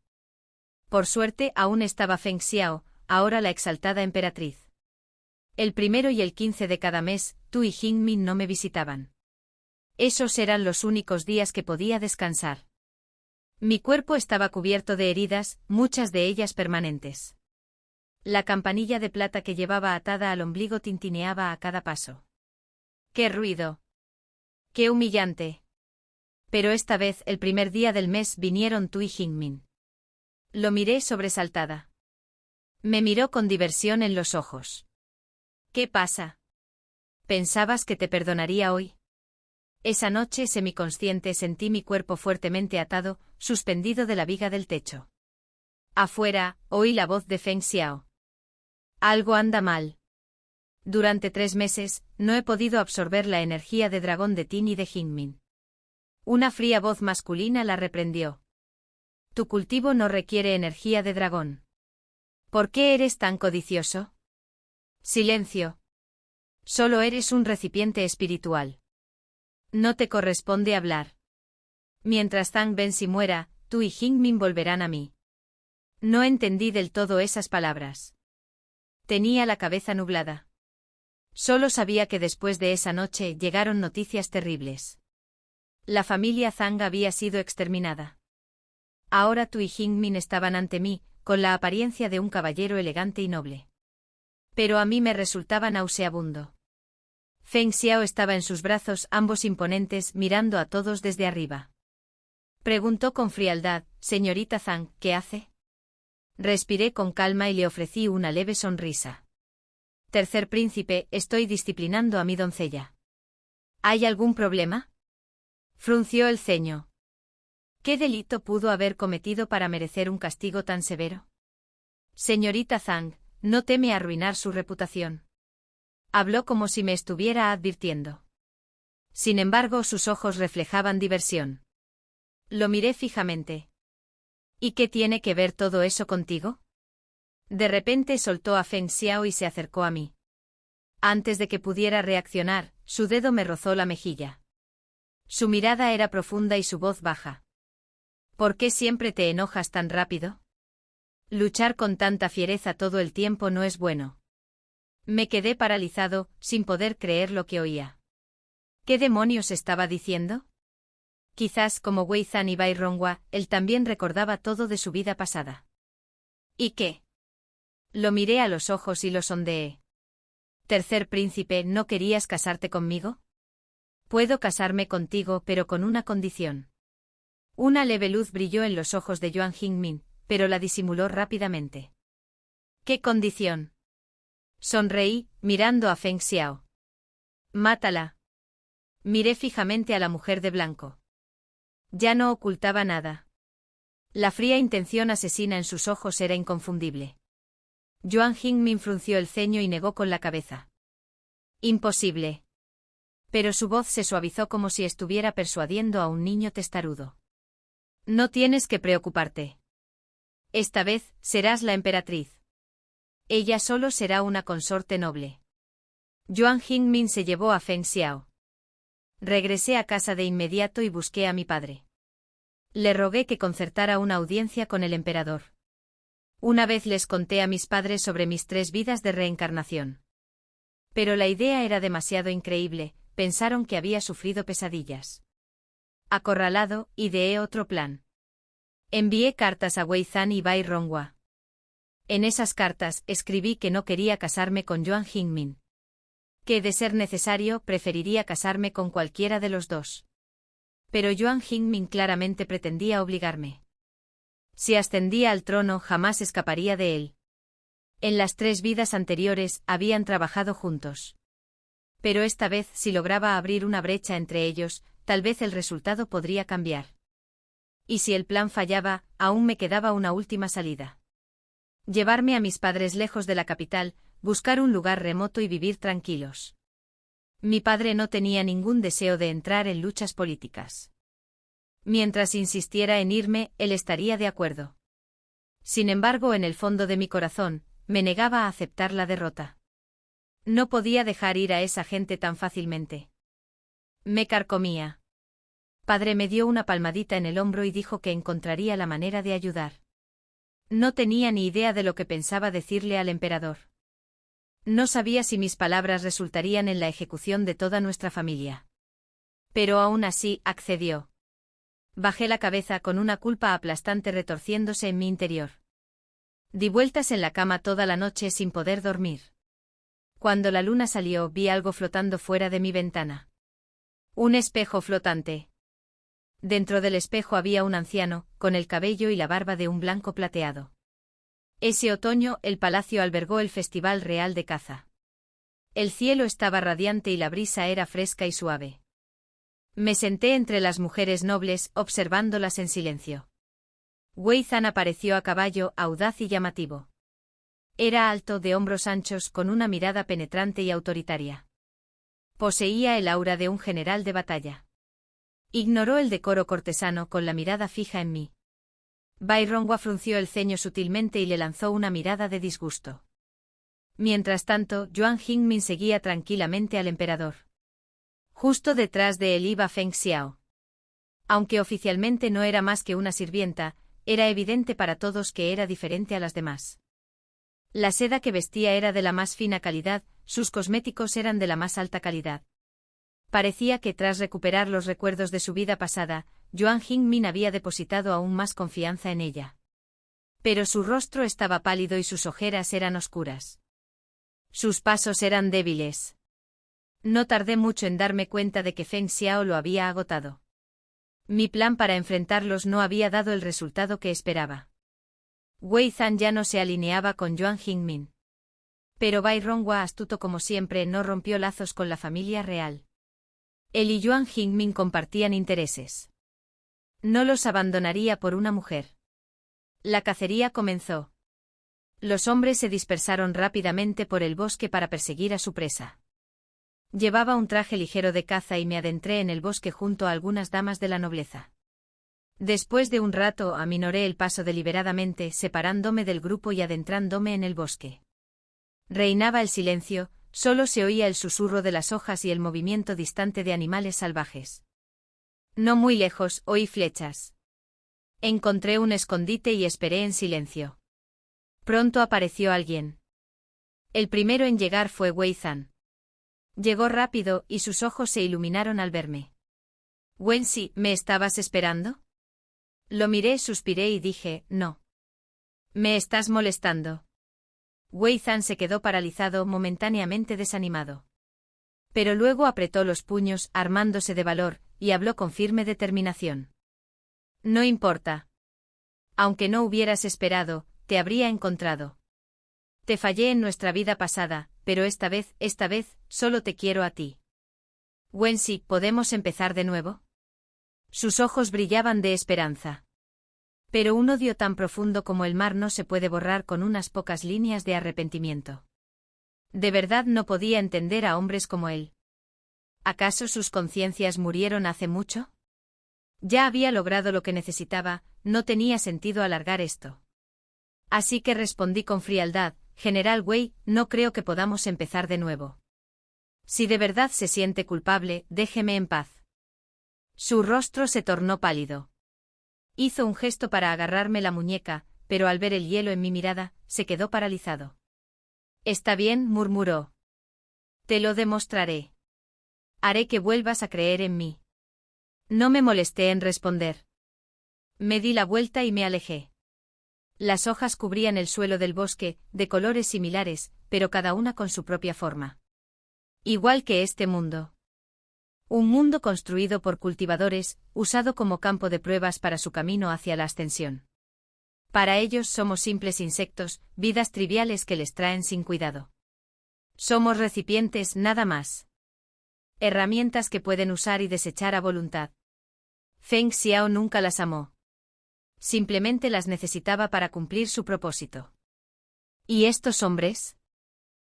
A: Por suerte aún estaba Feng Xiao, ahora la exaltada emperatriz. El 1 y el 15 de cada mes, tú y Jingmin no me visitaban. Esos eran los únicos días que podía descansar. Mi cuerpo estaba cubierto de heridas, muchas de ellas permanentes. La campanilla de plata que llevaba atada al ombligo tintineaba a cada paso. ¡Qué ruido! ¡Qué humillante! Pero esta vez, el 1 día del mes, vinieron tú y Jingmin. Lo miré sobresaltada. Me miró con diversión en los ojos. ¿Qué pasa? ¿Pensabas que te perdonaría hoy? Esa noche semiconsciente sentí mi cuerpo fuertemente atado, suspendido de la viga del techo. Afuera, oí la voz de Feng Xiao. Algo anda mal. Durante 3 meses, no he podido absorber la energía de dragón de Tin y de Jingmin. Una fría voz masculina la reprendió. Tu cultivo no requiere energía de dragón. ¿Por qué eres tan codicioso? Silencio. Solo eres un recipiente espiritual. No te corresponde hablar. Mientras Zhang Bensi muera, tú y Jingmin volverán a mí. No entendí del todo esas palabras. Tenía la cabeza nublada. Solo sabía que después de esa noche llegaron noticias terribles. La familia Zhang había sido exterminada. Ahora Tu y Jingmin estaban ante mí, con la apariencia de un caballero elegante y noble. Pero a mí me resultaba nauseabundo. Feng Xiao estaba en sus brazos, ambos imponentes, mirando a todos desde arriba. Preguntó con frialdad: «Señorita Zhang, ¿qué hace?». Respiré con calma y le ofrecí una leve sonrisa. «Tercer príncipe, estoy disciplinando a mi doncella». «¿Hay algún problema?». Frunció el ceño. ¿Qué delito pudo haber cometido para merecer un castigo tan severo? Señorita Zhang, ¿no teme arruinar su reputación?». Habló como si me estuviera advirtiendo. Sin embargo, sus ojos reflejaban diversión. Lo miré fijamente. ¿Y qué tiene que ver todo eso contigo? De repente soltó a Feng Xiao y se acercó a mí. Antes de que pudiera reaccionar, su dedo me rozó la mejilla. Su mirada era profunda y su voz baja. ¿Por qué siempre te enojas tan rápido? Luchar con tanta fiereza todo el tiempo no es bueno. Me quedé paralizado, sin poder creer lo que oía. ¿Qué demonios estaba diciendo? Quizás, como Wei Zhan y Bai Ronghua, él también recordaba todo de su vida pasada. ¿Y qué? Lo miré a los ojos y lo sondeé. «Tercer príncipe, ¿no querías casarte conmigo?». «Puedo casarme contigo, pero con una condición». Una leve luz brilló en los ojos de Yuan Jingmin, pero la disimuló rápidamente. «¿Qué condición?». Sonreí, mirando a Feng Xiao. «Mátala». Miré fijamente a la mujer de blanco. Ya no ocultaba nada. La fría intención asesina en sus ojos era inconfundible. Yuan Jingmin frunció el ceño y negó con la cabeza. «Imposible». Pero su voz se suavizó como si estuviera persuadiendo a un niño testarudo. «No tienes que preocuparte. Esta vez, serás la emperatriz. Ella solo será una consorte noble». Yuan Jingmin se llevó a Feng Xiao. Regresé a casa de inmediato y busqué a mi padre. Le rogué que concertara una audiencia con el emperador. Una vez les conté a mis padres sobre mis 3 vidas de reencarnación. Pero la idea era demasiado increíble, pensaron que había sufrido pesadillas. Acorralado, ideé otro plan. Envié cartas a Wei Zhan y Bai Ronghua. En esas cartas escribí que no quería casarme con Yuan Jingmin. Que de ser necesario preferiría casarme con cualquiera de los dos. Pero Yuan Jingmin claramente pretendía obligarme. Si ascendía al trono jamás escaparía de él. En las 3 vidas anteriores habían trabajado juntos. Pero esta vez, si lograba abrir una brecha entre ellos, tal vez el resultado podría cambiar. Y si el plan fallaba, aún me quedaba una última salida. Llevarme a mis padres lejos de la capital, buscar un lugar remoto y vivir tranquilos. Mi padre no tenía ningún deseo de entrar en luchas políticas. Mientras insistiera en irme, él estaría de acuerdo. Sin embargo, en el fondo de mi corazón, me negaba a aceptar la derrota. No podía dejar ir a esa gente tan fácilmente. Me carcomía. Padre me dio una palmadita en el hombro y dijo que encontraría la manera de ayudar. No tenía ni idea de lo que pensaba decirle al emperador. No sabía si mis palabras resultarían en la ejecución de toda nuestra familia. Pero aún así, accedió. Bajé la cabeza con una culpa aplastante retorciéndose en mi interior. Di vueltas en la cama toda la noche sin poder dormir. Cuando la luna salió, vi algo flotando fuera de mi ventana. Un espejo flotante. Dentro del espejo había un anciano, con el cabello y la barba de un blanco plateado. Ese otoño, el palacio albergó el Festival Real de Caza. El cielo estaba radiante y la brisa era fresca y suave. Me senté entre las mujeres nobles, observándolas en silencio. Wei Zhan apareció a caballo, audaz y llamativo. Era alto, de hombros anchos, con una mirada penetrante y autoritaria. Poseía el aura de un general de batalla. Ignoró el decoro cortesano con la mirada fija en mí. Bai Ronghua frunció el ceño sutilmente y le lanzó una mirada de disgusto. Mientras tanto, Yuan Jingmin seguía tranquilamente al emperador. Justo detrás de él iba Feng Xiao. Aunque oficialmente no era más que una sirvienta, era evidente para todos que era diferente a las demás. La seda que vestía era de la más fina calidad, sus cosméticos eran de la más alta calidad. Parecía que tras recuperar los recuerdos de su vida pasada, Yuan Jingmin había depositado aún más confianza en ella. Pero su rostro estaba pálido y sus ojeras eran oscuras. Sus pasos eran débiles. No tardé mucho en darme cuenta de que Feng Xiao lo había agotado. Mi plan para enfrentarlos no había dado el resultado que esperaba. Wei Zhan ya no se alineaba con Yuan Jingmin. Pero Bai Ronghua, astuto como siempre, no rompió lazos con la familia real. Él y Yuan Jingmin compartían intereses. No los abandonaría por una mujer. La cacería comenzó. Los hombres se dispersaron rápidamente por el bosque para perseguir a su presa. Llevaba un traje ligero de caza y me adentré en el bosque junto a algunas damas de la nobleza. Después de un rato aminoré el paso deliberadamente, separándome del grupo y adentrándome en el bosque. Reinaba el silencio, solo se oía el susurro de las hojas y el movimiento distante de animales salvajes. No muy lejos, oí flechas. Encontré un escondite y esperé en silencio. Pronto apareció alguien. El primero en llegar fue Wei Zhan. Llegó rápido y sus ojos se iluminaron al verme. «Wensi, ¿me estabas esperando?» Lo miré, suspiré y dije, «No». «¿Me estás molestando?» Wei Zhan se quedó paralizado, momentáneamente desanimado. Pero luego apretó los puños, armándose de valor, y habló con firme determinación. «No importa. Aunque no hubieras esperado, te habría encontrado. Te fallé en nuestra vida pasada, pero esta vez, solo te quiero a ti. Wensi, ¿podemos empezar de nuevo?» Sus ojos brillaban de esperanza. Pero un odio tan profundo como el mar no se puede borrar con unas pocas líneas de arrepentimiento. De verdad no podía entender a hombres como él. ¿Acaso sus conciencias murieron hace mucho? Ya había logrado lo que necesitaba, no tenía sentido alargar esto. Así que respondí con frialdad, «General Wei, no creo que podamos empezar de nuevo. Si de verdad se siente culpable, déjeme en paz». Su rostro se tornó pálido. Hizo un gesto para agarrarme la muñeca, pero al ver el hielo en mi mirada, se quedó paralizado. «Está bien», murmuró. «Te lo demostraré. Haré que vuelvas a creer en mí». No me molesté en responder. Me di la vuelta y me alejé. Las hojas cubrían el suelo del bosque, de colores similares, pero cada una con su propia forma. Igual que este mundo. Un mundo construido por cultivadores, usado como campo de pruebas para su camino hacia la ascensión. Para ellos somos simples insectos, vidas triviales que les traen sin cuidado. Somos recipientes, nada más. Herramientas que pueden usar y desechar a voluntad. Feng Xiao nunca las amó. Simplemente las necesitaba para cumplir su propósito. ¿Y estos hombres?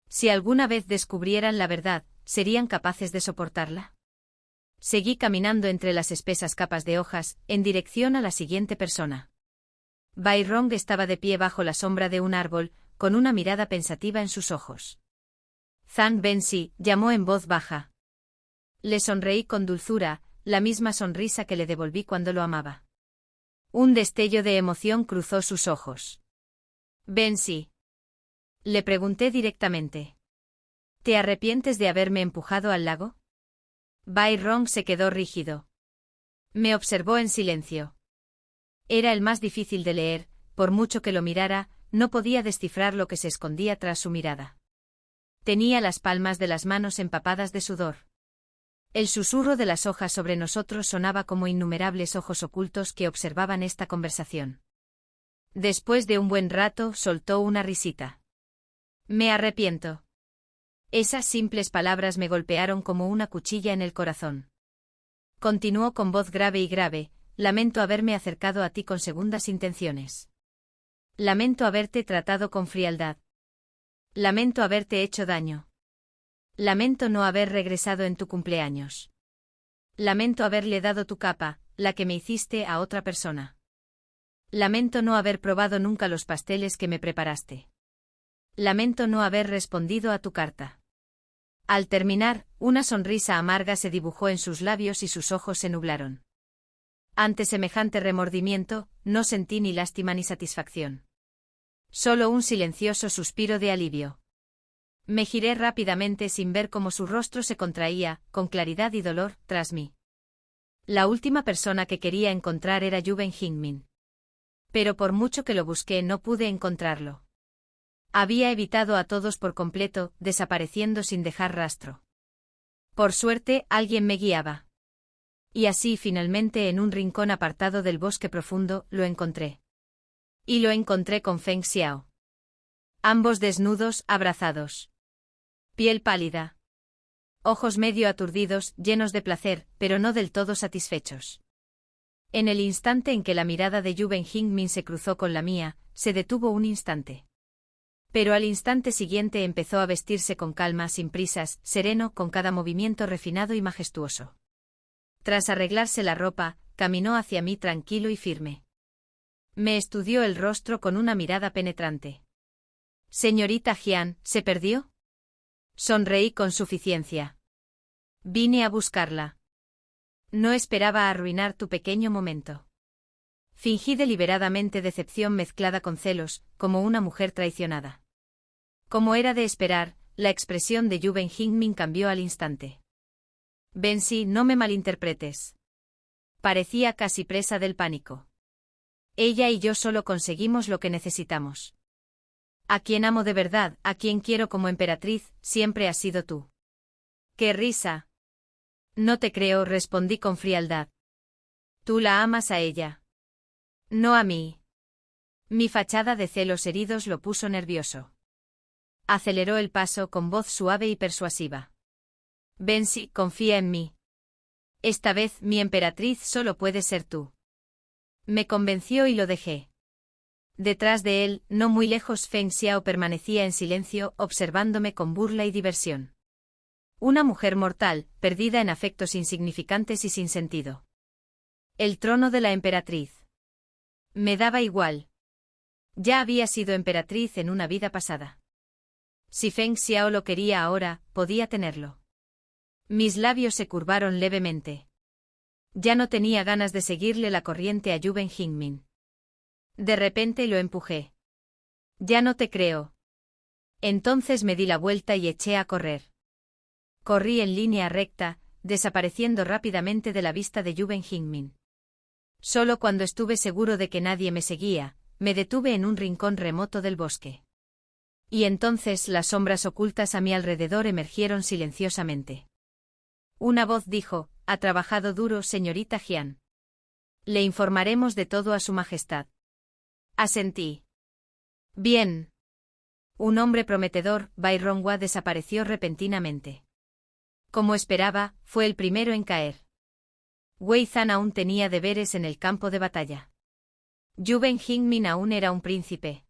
A: Si alguna vez descubrieran la verdad, ¿serían capaces de soportarla? Seguí caminando entre las espesas capas de hojas, en dirección a la siguiente persona. Bai Rong estaba de pie bajo la sombra de un árbol, con una mirada pensativa en sus ojos. «Zhan Bensi», llamó en voz baja. Le sonreí con dulzura, la misma sonrisa que le devolví cuando lo amaba. Un destello de emoción cruzó sus ojos. «Bensi». Le pregunté directamente. «¿Te arrepientes de haberme empujado al lago?» Bai Rong se quedó rígido. Me observó en silencio. Era el más difícil de leer, por mucho que lo mirara, no podía descifrar lo que se escondía tras su mirada. Tenía las palmas de las manos empapadas de sudor. El susurro de las hojas sobre nosotros sonaba como innumerables ojos ocultos que observaban esta conversación. Después de un buen rato, soltó una risita. «Me arrepiento». Esas simples palabras me golpearon como una cuchilla en el corazón. Continuó con voz grave y grave, «Lamento haberme acercado a ti con segundas intenciones. Lamento haberte tratado con frialdad. Lamento haberte hecho daño. Lamento no haber regresado en tu cumpleaños. Lamento haberle dado tu capa, la que me hiciste, a otra persona. Lamento no haber probado nunca los pasteles que me preparaste. Lamento no haber respondido a tu carta». Al terminar, una sonrisa amarga se dibujó en sus labios y sus ojos se nublaron. Ante semejante remordimiento, no sentí ni lástima ni satisfacción. Solo un silencioso suspiro de alivio. Me giré rápidamente sin ver cómo su rostro se contraía, con claridad y dolor, tras mí. La última persona que quería encontrar era Yuben Jingmin. Pero por mucho que lo busqué no pude encontrarlo. Había evitado a todos por completo, desapareciendo sin dejar rastro. Por suerte, alguien me guiaba. Y así finalmente en un rincón apartado del bosque profundo, lo encontré. Y lo encontré con Feng Xiao. Ambos desnudos, abrazados. Piel pálida. Ojos medio aturdidos, llenos de placer, pero no del todo satisfechos. En el instante en que la mirada de Yuben Jingmin se cruzó con la mía, se detuvo un instante. Pero al instante siguiente empezó a vestirse con calma, sin prisas, sereno, con cada movimiento refinado y majestuoso. Tras arreglarse la ropa, caminó hacia mí tranquilo y firme. Me estudió el rostro con una mirada penetrante. «Señorita Jian, ¿se perdió?» Sonreí con suficiencia. «Vine a buscarla. No esperaba arruinar tu pequeño momento». Fingí deliberadamente decepción mezclada con celos, como una mujer traicionada. Como era de esperar, la expresión de Yuben Jingmin cambió al instante. «Bensi, no me malinterpretes». Parecía casi presa del pánico. Ella y yo solo conseguimos lo que necesitamos. A quien amo de verdad, a quien quiero como emperatriz, siempre has sido tú. ¡Qué risa! No te creo, respondí con frialdad. Tú la amas a ella. No a mí. Mi fachada de celos heridos lo puso nervioso. Aceleró el paso con voz suave y persuasiva. Bensi, confía en mí. Esta vez mi emperatriz solo puede ser tú. Me convenció y lo dejé. Detrás de él, no muy lejos, Feng Xiao permanecía en silencio, observándome con burla y diversión. Una mujer mortal, perdida en afectos insignificantes y sin sentido. El trono de la emperatriz. Me daba igual. Ya había sido emperatriz en una vida pasada. Si Feng Xiao lo quería ahora, podía tenerlo. Mis labios se curvaron levemente. Ya no tenía ganas de seguirle la corriente a Yuben Jingmin. De repente lo empujé. Ya no te creo. Entonces me di la vuelta y eché a correr. Corrí en línea recta, desapareciendo rápidamente de la vista de Yuben Jingmin. Solo cuando estuve seguro de que nadie me seguía, me detuve en un rincón remoto del bosque. Y entonces las sombras ocultas a mi alrededor emergieron silenciosamente. Una voz dijo: «Ha trabajado duro, señorita Jian. Le informaremos de todo a su majestad». Asentí. Bien. Un hombre prometedor, Bai Rongwa, desapareció repentinamente. Como esperaba, fue el primero en caer. Wei Zan aún tenía deberes en el campo de batalla. Yuben Jingmin aún era un príncipe.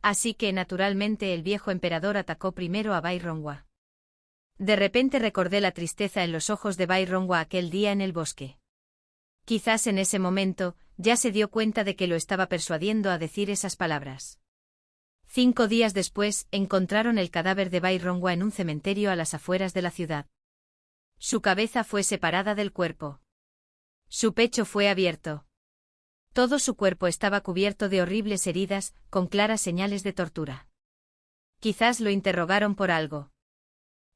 A: Así que naturalmente el viejo emperador atacó primero a Bai Rongwa. De repente recordé la tristeza en los ojos de Bai Rongwa aquel día en el bosque. Quizás en ese momento, ya se dio cuenta de que lo estaba persuadiendo a decir esas palabras. 5 días después, encontraron el cadáver de Bai Rongwa en un cementerio a las afueras de la ciudad. Su cabeza fue separada del cuerpo. Su pecho fue abierto. Todo su cuerpo estaba cubierto de horribles heridas, con claras señales de tortura. Quizás lo interrogaron por algo.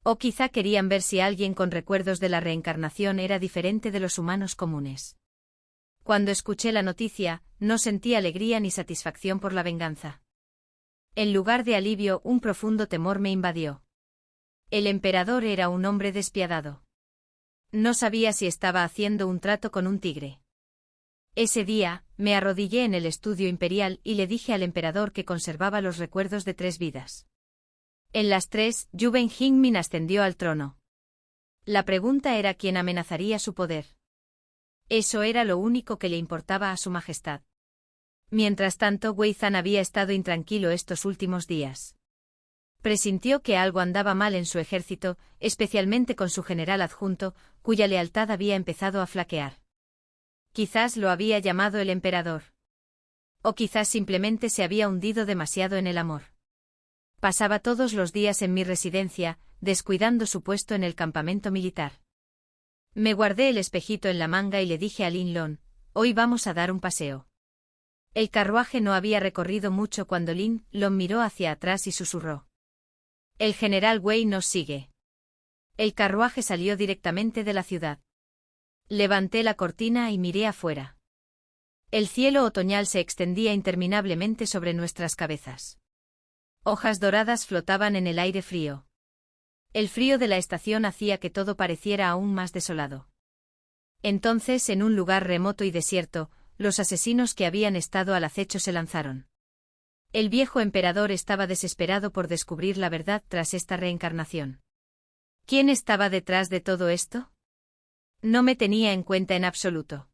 A: O quizá querían ver si alguien con recuerdos de la reencarnación era diferente de los humanos comunes. Cuando escuché la noticia, no sentí alegría ni satisfacción por la venganza. En lugar de alivio, un profundo temor me invadió. El emperador era un hombre despiadado. No sabía si estaba haciendo un trato con un tigre. Ese día, me arrodillé en el estudio imperial y le dije al emperador que conservaba los recuerdos de 3 vidas. En las 3, Yuben Jingmin ascendió al trono. La pregunta era quién amenazaría su poder. Eso era lo único que le importaba a su majestad. Mientras tanto, Wei Zan había estado intranquilo estos últimos días. Presintió que algo andaba mal en su ejército, especialmente con su general adjunto, cuya lealtad había empezado a flaquear. Quizás lo había llamado el emperador. O quizás simplemente se había hundido demasiado en el amor. Pasaba todos los días en mi residencia, descuidando su puesto en el campamento militar. Me guardé el espejito en la manga y le dije a Lin Lon: hoy vamos a dar un paseo. El carruaje no había recorrido mucho cuando Lin Lon miró hacia atrás y susurró. El general Wei nos sigue. El carruaje salió directamente de la ciudad. Levanté la cortina y miré afuera. El cielo otoñal se extendía interminablemente sobre nuestras cabezas. Hojas doradas flotaban en el aire frío. El frío de la estación hacía que todo pareciera aún más desolado. Entonces, en un lugar remoto y desierto, los asesinos que habían estado al acecho se lanzaron. El viejo emperador estaba desesperado por descubrir la verdad tras esta reencarnación. ¿Quién estaba detrás de todo esto? No me tenía en cuenta en absoluto.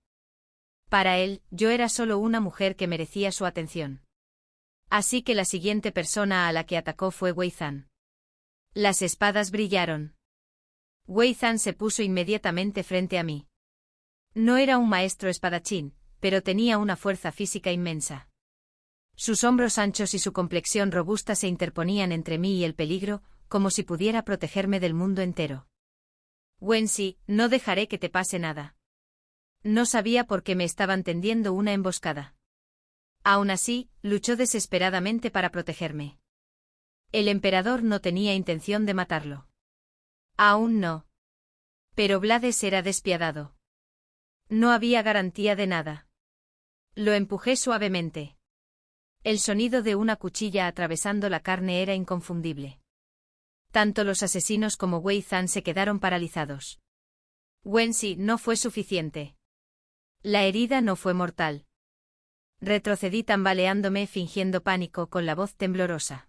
A: Para él, yo era solo una mujer que merecía su atención. Así que la siguiente persona a la que atacó fue Wei Zan. Las espadas brillaron. Wei Zan se puso inmediatamente frente a mí. No era un maestro espadachín, pero tenía una fuerza física inmensa. Sus hombros anchos y su complexión robusta se interponían entre mí y el peligro, como si pudiera protegerme del mundo entero. Wensi, no dejaré que te pase nada. No sabía por qué me estaban tendiendo una emboscada. Aún así, luchó desesperadamente para protegerme. El emperador no tenía intención de matarlo. Aún no. Pero Blades era despiadado. No había garantía de nada. Lo empujé suavemente. El sonido de una cuchilla atravesando la carne era inconfundible. Tanto los asesinos como Wei Zan se quedaron paralizados. Wensi, no fue suficiente. La herida no fue mortal. Retrocedí tambaleándome fingiendo pánico con la voz temblorosa.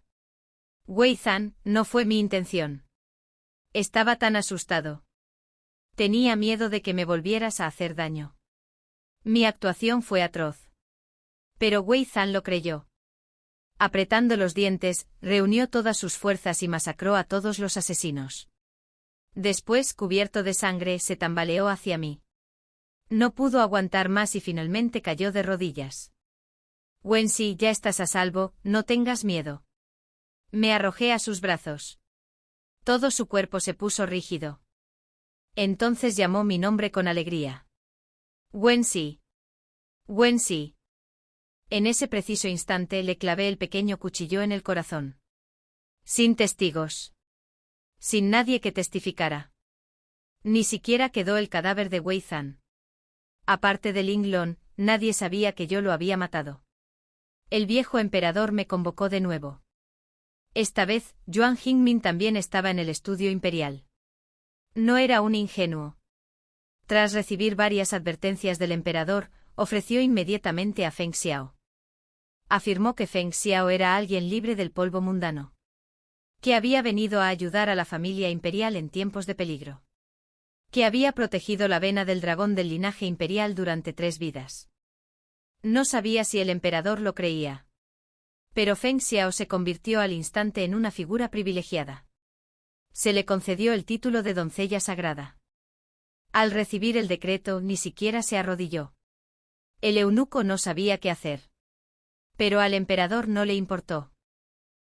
A: Wei Zan, no fue mi intención. Estaba tan asustado. Tenía miedo de que me volvieras a hacer daño. Mi actuación fue atroz. Pero Wei Zan lo creyó. Apretando los dientes, reunió todas sus fuerzas y masacró a todos los asesinos. Después, cubierto de sangre, se tambaleó hacia mí. No pudo aguantar más y finalmente cayó de rodillas. Wensi, ya estás a salvo, no tengas miedo. Me arrojé a sus brazos. Todo su cuerpo se puso rígido. Entonces llamó mi nombre con alegría. Wensi. Wensi. En ese preciso instante le clavé el pequeño cuchillo en el corazón. Sin testigos. Sin nadie que testificara. Ni siquiera quedó el cadáver de Wei Zan. Aparte de Ling Lon, nadie sabía que yo lo había matado. El viejo emperador me convocó de nuevo. Esta vez, Yuan Jingmin también estaba en el estudio imperial. No era un ingenuo. Tras recibir varias advertencias del emperador, ofreció inmediatamente a Feng Xiao. Afirmó que Feng Xiao era alguien libre del polvo mundano. Que había venido a ayudar a la familia imperial en tiempos de peligro. Que había protegido la vena del dragón del linaje imperial durante 3 vidas. No sabía si el emperador lo creía. Pero Feng Xiao se convirtió al instante en una figura privilegiada. Se le concedió el título de doncella sagrada. Al recibir el decreto, ni siquiera se arrodilló. El eunuco no sabía qué hacer. Pero al emperador no le importó.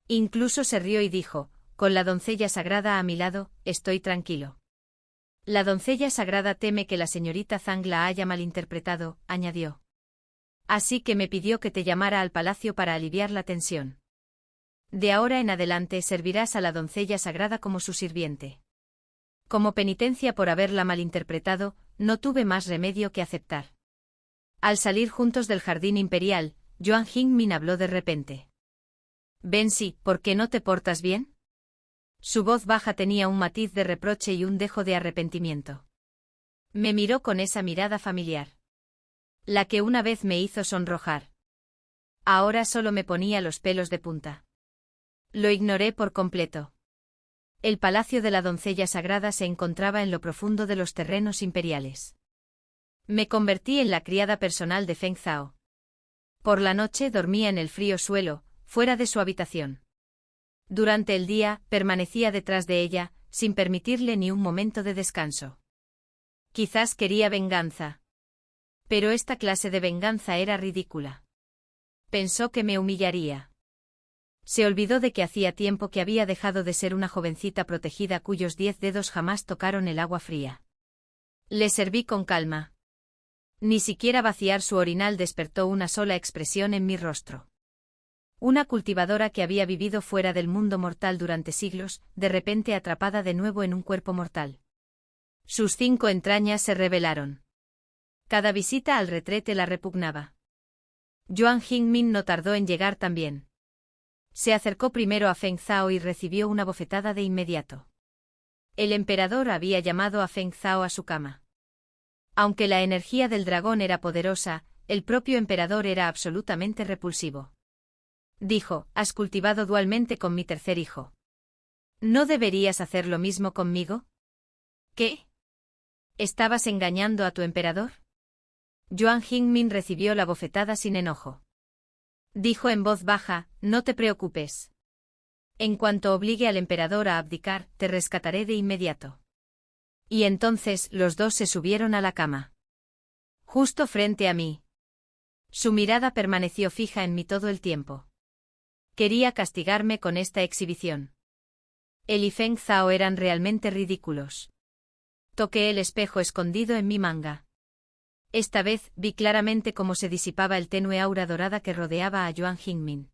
A: Incluso se rió y dijo, con la doncella sagrada a mi lado, estoy tranquilo. La doncella sagrada teme que la señorita Zhang la haya malinterpretado, añadió. Así que me pidió que te llamara al palacio para aliviar la tensión. De ahora en adelante servirás a la doncella sagrada como su sirviente. Como penitencia por haberla malinterpretado, no tuve más remedio que aceptar. Al salir juntos del jardín imperial, Yuan Jingmin habló de repente. Wensi, ¿por qué no te portas bien? Su voz baja tenía un matiz de reproche y un dejo de arrepentimiento. Me miró con esa mirada familiar. La que una vez me hizo sonrojar. Ahora solo me ponía los pelos de punta. Lo ignoré por completo. El palacio de la doncella sagrada se encontraba en lo profundo de los terrenos imperiales. Me convertí en la criada personal de Feng Zhao. Por la noche dormía en el frío suelo, fuera de su habitación. Durante el día, permanecía detrás de ella, sin permitirle ni un momento de descanso. Quizás quería venganza. Pero esta clase de venganza era ridícula. Pensó que me humillaría. Se olvidó de que hacía tiempo que había dejado de ser una jovencita protegida cuyos 10 dedos jamás tocaron el agua fría. Le serví con calma. Ni siquiera vaciar su orinal despertó una sola expresión en mi rostro. Una cultivadora que había vivido fuera del mundo mortal durante siglos, de repente atrapada de nuevo en un cuerpo mortal. Sus 5 entrañas se rebelaron. Cada visita al retrete la repugnaba. Yuan Jingmin no tardó en llegar también. Se acercó primero a Feng Zhao y recibió una bofetada de inmediato. El emperador había llamado a Feng Zhao a su cama. Aunque la energía del dragón era poderosa, el propio emperador era absolutamente repulsivo. Dijo, ¿has cultivado dualmente con mi tercer hijo? ¿No deberías hacer lo mismo conmigo? ¿Qué? ¿Estabas engañando a tu emperador? Yuan Jingmin recibió la bofetada sin enojo. Dijo en voz baja, no te preocupes. En cuanto obligue al emperador a abdicar, te rescataré de inmediato. Y entonces los dos se subieron a la cama. Justo frente a mí. Su mirada permaneció fija en mí todo el tiempo. Quería castigarme con esta exhibición. Él y Feng Zhao eran realmente ridículos. Toqué el espejo escondido en mi manga. Esta vez vi claramente cómo se disipaba el tenue aura dorada que rodeaba a Yuan Jingmin.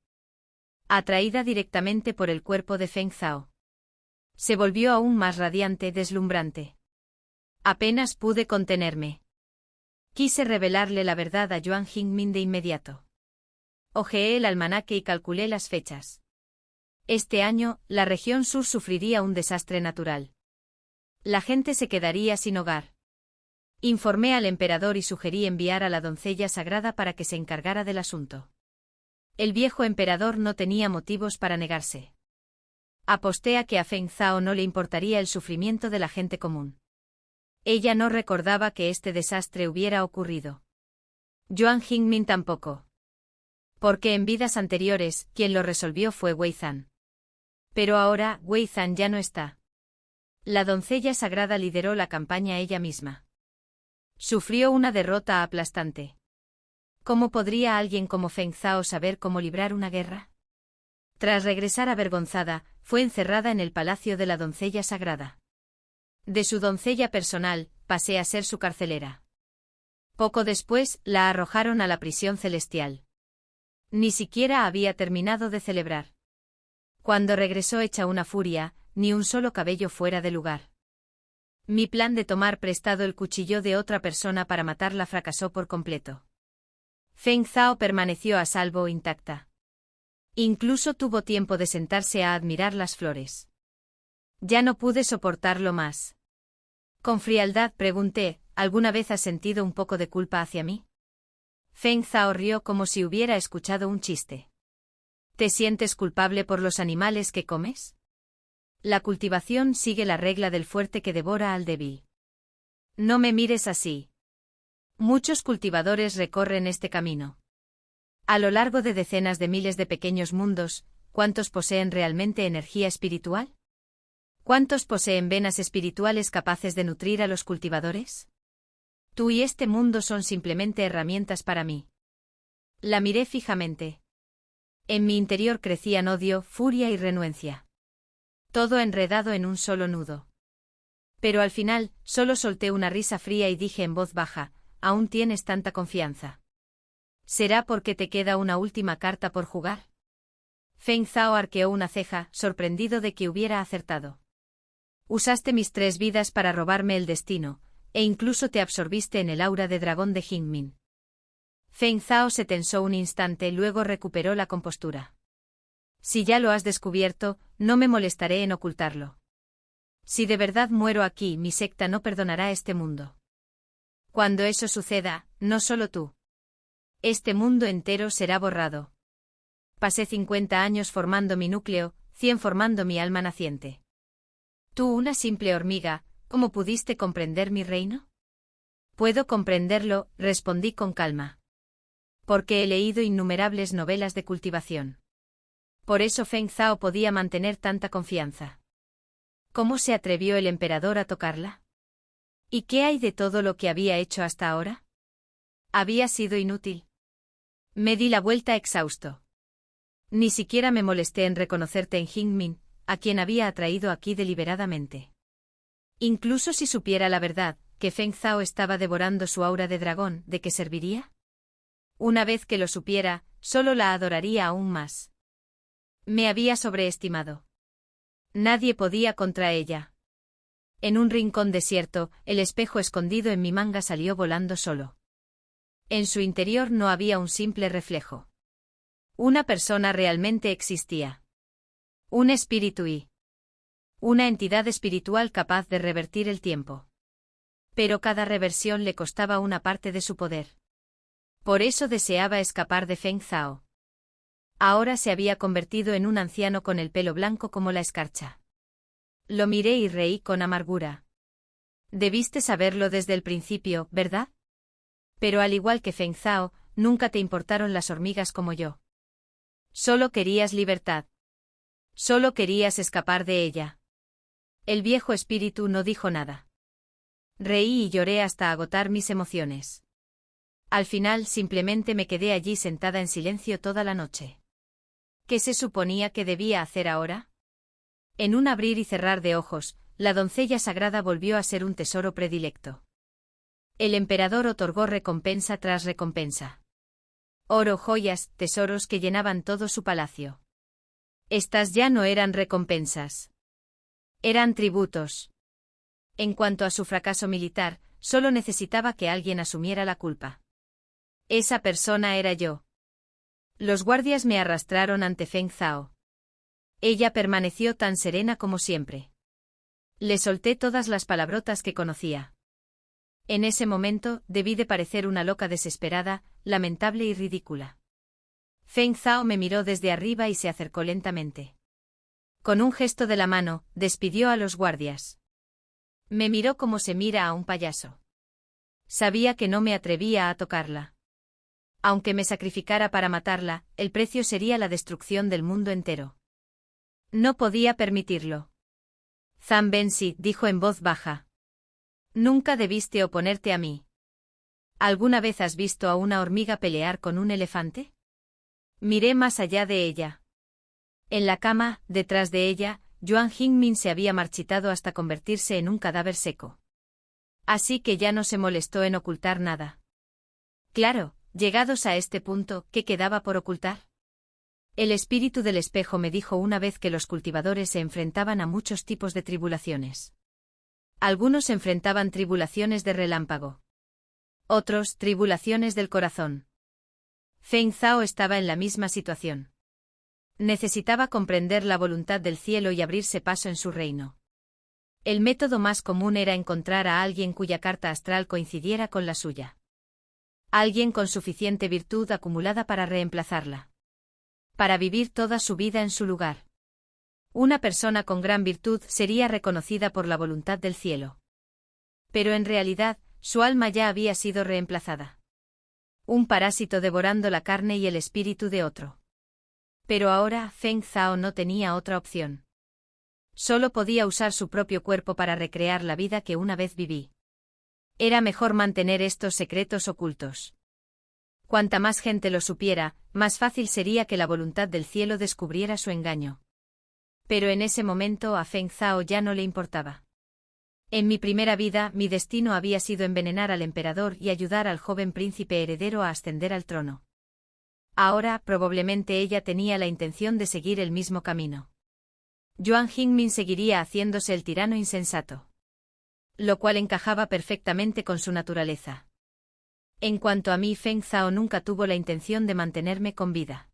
A: Atraída directamente por el cuerpo de Feng Zhao. Se volvió aún más radiante, deslumbrante. Apenas pude contenerme. Quise revelarle la verdad a Yuan Jingmin de inmediato. Hojeé el almanaque y calculé las fechas. Este año, la región sur sufriría un desastre natural. La gente se quedaría sin hogar. Informé al emperador y sugerí enviar a la doncella sagrada para que se encargara del asunto. El viejo emperador no tenía motivos para negarse. Aposté a que a Feng Zhao no le importaría el sufrimiento de la gente común. Ella no recordaba que este desastre hubiera ocurrido. Yuan Jingmin tampoco. Porque en vidas anteriores, quien lo resolvió fue Wei Zhan. Pero ahora, Wei Zhan ya no está. La doncella sagrada lideró la campaña ella misma. Sufrió una derrota aplastante. ¿Cómo podría alguien como Feng Zhao saber cómo librar una guerra? Tras regresar avergonzada, fue encerrada en el palacio de la doncella sagrada. De su doncella personal, pasé a ser su carcelera. Poco después, la arrojaron a la prisión celestial. Ni siquiera había terminado de celebrar. Cuando regresó hecha una furia, ni un solo cabello fuera de lugar. Mi plan de tomar prestado el cuchillo de otra persona para matarla fracasó por completo. Feng Zhao permaneció a salvo intacta. Incluso tuvo tiempo de sentarse a admirar las flores. Ya no pude soportarlo más. Con frialdad pregunté, ¿alguna vez has sentido un poco de culpa hacia mí? Feng Zhao rió como si hubiera escuchado un chiste. ¿Te sientes culpable por los animales que comes? La cultivación sigue la regla del fuerte que devora al débil. No me mires así. Muchos cultivadores recorren este camino. A lo largo de decenas de miles de pequeños mundos, ¿cuántos poseen realmente energía espiritual? ¿Cuántos poseen venas espirituales capaces de nutrir a los cultivadores? Tú y este mundo son simplemente herramientas para mí. La miré fijamente. En mi interior crecían odio, furia y renuencia. Todo enredado en un solo nudo. Pero al final, solo solté una risa fría y dije en voz baja, ¿aún tienes tanta confianza? ¿Será porque te queda una última carta por jugar? Feng Zhao arqueó una ceja, sorprendido de que hubiera acertado. Usaste mis 3 vidas para robarme el destino, e incluso te absorbiste en el aura de dragón de Jingmin. Feng Zhao se tensó un instante, luego recuperó la compostura. Si ya lo has descubierto, no me molestaré en ocultarlo. Si de verdad muero aquí, mi secta no perdonará este mundo. Cuando eso suceda, no solo tú. Este mundo entero será borrado. Pasé 50 años formando mi núcleo, 100 formando mi alma naciente. Tú, una simple hormiga, ¿cómo pudiste comprender mi reino? Puedo comprenderlo, respondí con calma. Porque he leído innumerables novelas de cultivación. Por eso Feng Zhao podía mantener tanta confianza. ¿Cómo se atrevió el emperador a tocarla? ¿Y qué hay de todo lo que había hecho hasta ahora? Había sido inútil. Me di la vuelta exhausto. Ni siquiera me molesté en reconocerte en Jingmin, a quien había atraído aquí deliberadamente. Incluso si supiera la verdad, que Feng Zhao estaba devorando su aura de dragón, ¿de qué serviría? Una vez que lo supiera, solo la adoraría aún más. Me había sobreestimado. Nadie podía contra ella. En un rincón desierto, el espejo escondido en mi manga salió volando solo. En su interior no había un simple reflejo. Una persona realmente existía. Un espíritu y una entidad espiritual capaz de revertir el tiempo. Pero cada reversión le costaba una parte de su poder. Por eso deseaba escapar de Feng Zhao. Ahora se había convertido en un anciano con el pelo blanco como la escarcha. Lo miré y reí con amargura. Debiste saberlo desde el principio, ¿verdad? Pero al igual que Feng Zhao, nunca te importaron las hormigas como yo. Solo querías libertad. Solo querías escapar de ella. El viejo espíritu no dijo nada. Reí y lloré hasta agotar mis emociones. Al final simplemente me quedé allí sentada en silencio toda la noche. ¿Qué se suponía que debía hacer ahora? En un abrir y cerrar de ojos, la doncella sagrada volvió a ser un tesoro predilecto. El emperador otorgó recompensa tras recompensa. Oro, joyas, tesoros que llenaban todo su palacio. Estas ya no eran recompensas. Eran tributos. En cuanto a su fracaso militar, solo necesitaba que alguien asumiera la culpa. Esa persona era yo. Los guardias me arrastraron ante Feng Zhao. Ella permaneció tan serena como siempre. Le solté todas las palabrotas que conocía. En ese momento, debí de parecer una loca desesperada, lamentable y ridícula. Feng Zhao me miró desde arriba y se acercó lentamente. Con un gesto de la mano, despidió a los guardias. Me miró como se mira a un payaso. Sabía que no me atrevía a tocarla. Aunque me sacrificara para matarla, el precio sería la destrucción del mundo entero. No podía permitirlo. Zhang Bensi dijo en voz baja. Nunca debiste oponerte a mí. ¿Alguna vez has visto a una hormiga pelear con un elefante? Miré más allá de ella. En la cama, detrás de ella, Yuan Jingmin se había marchitado hasta convertirse en un cadáver seco. Así que ya no se molestó en ocultar nada. Claro, llegados a este punto, ¿qué quedaba por ocultar? El espíritu del espejo me dijo una vez que los cultivadores se enfrentaban a muchos tipos de tribulaciones. Algunos enfrentaban tribulaciones de relámpago. Otros, tribulaciones del corazón. Feng Zhao estaba en la misma situación. Necesitaba comprender la voluntad del cielo y abrirse paso en su reino. El método más común era encontrar a alguien cuya carta astral coincidiera con la suya. Alguien con suficiente virtud acumulada para reemplazarla. Para vivir toda su vida en su lugar. Una persona con gran virtud sería reconocida por la voluntad del cielo. Pero en realidad, su alma ya había sido reemplazada. Un parásito devorando la carne y el espíritu de otro. Pero ahora Feng Zhao no tenía otra opción. Solo podía usar su propio cuerpo para recrear la vida que una vez viví. Era mejor mantener estos secretos ocultos. Cuanta más gente lo supiera, más fácil sería que la voluntad del cielo descubriera su engaño. Pero en ese momento a Feng Zhao ya no le importaba. En mi primera vida, mi destino había sido envenenar al emperador y ayudar al joven príncipe heredero a ascender al trono. Ahora, probablemente ella tenía la intención de seguir el mismo camino. Yuan Jingmin seguiría haciéndose el tirano insensato. Lo cual encajaba perfectamente con su naturaleza. En cuanto a mí, Feng Zhao nunca tuvo la intención de mantenerme con vida.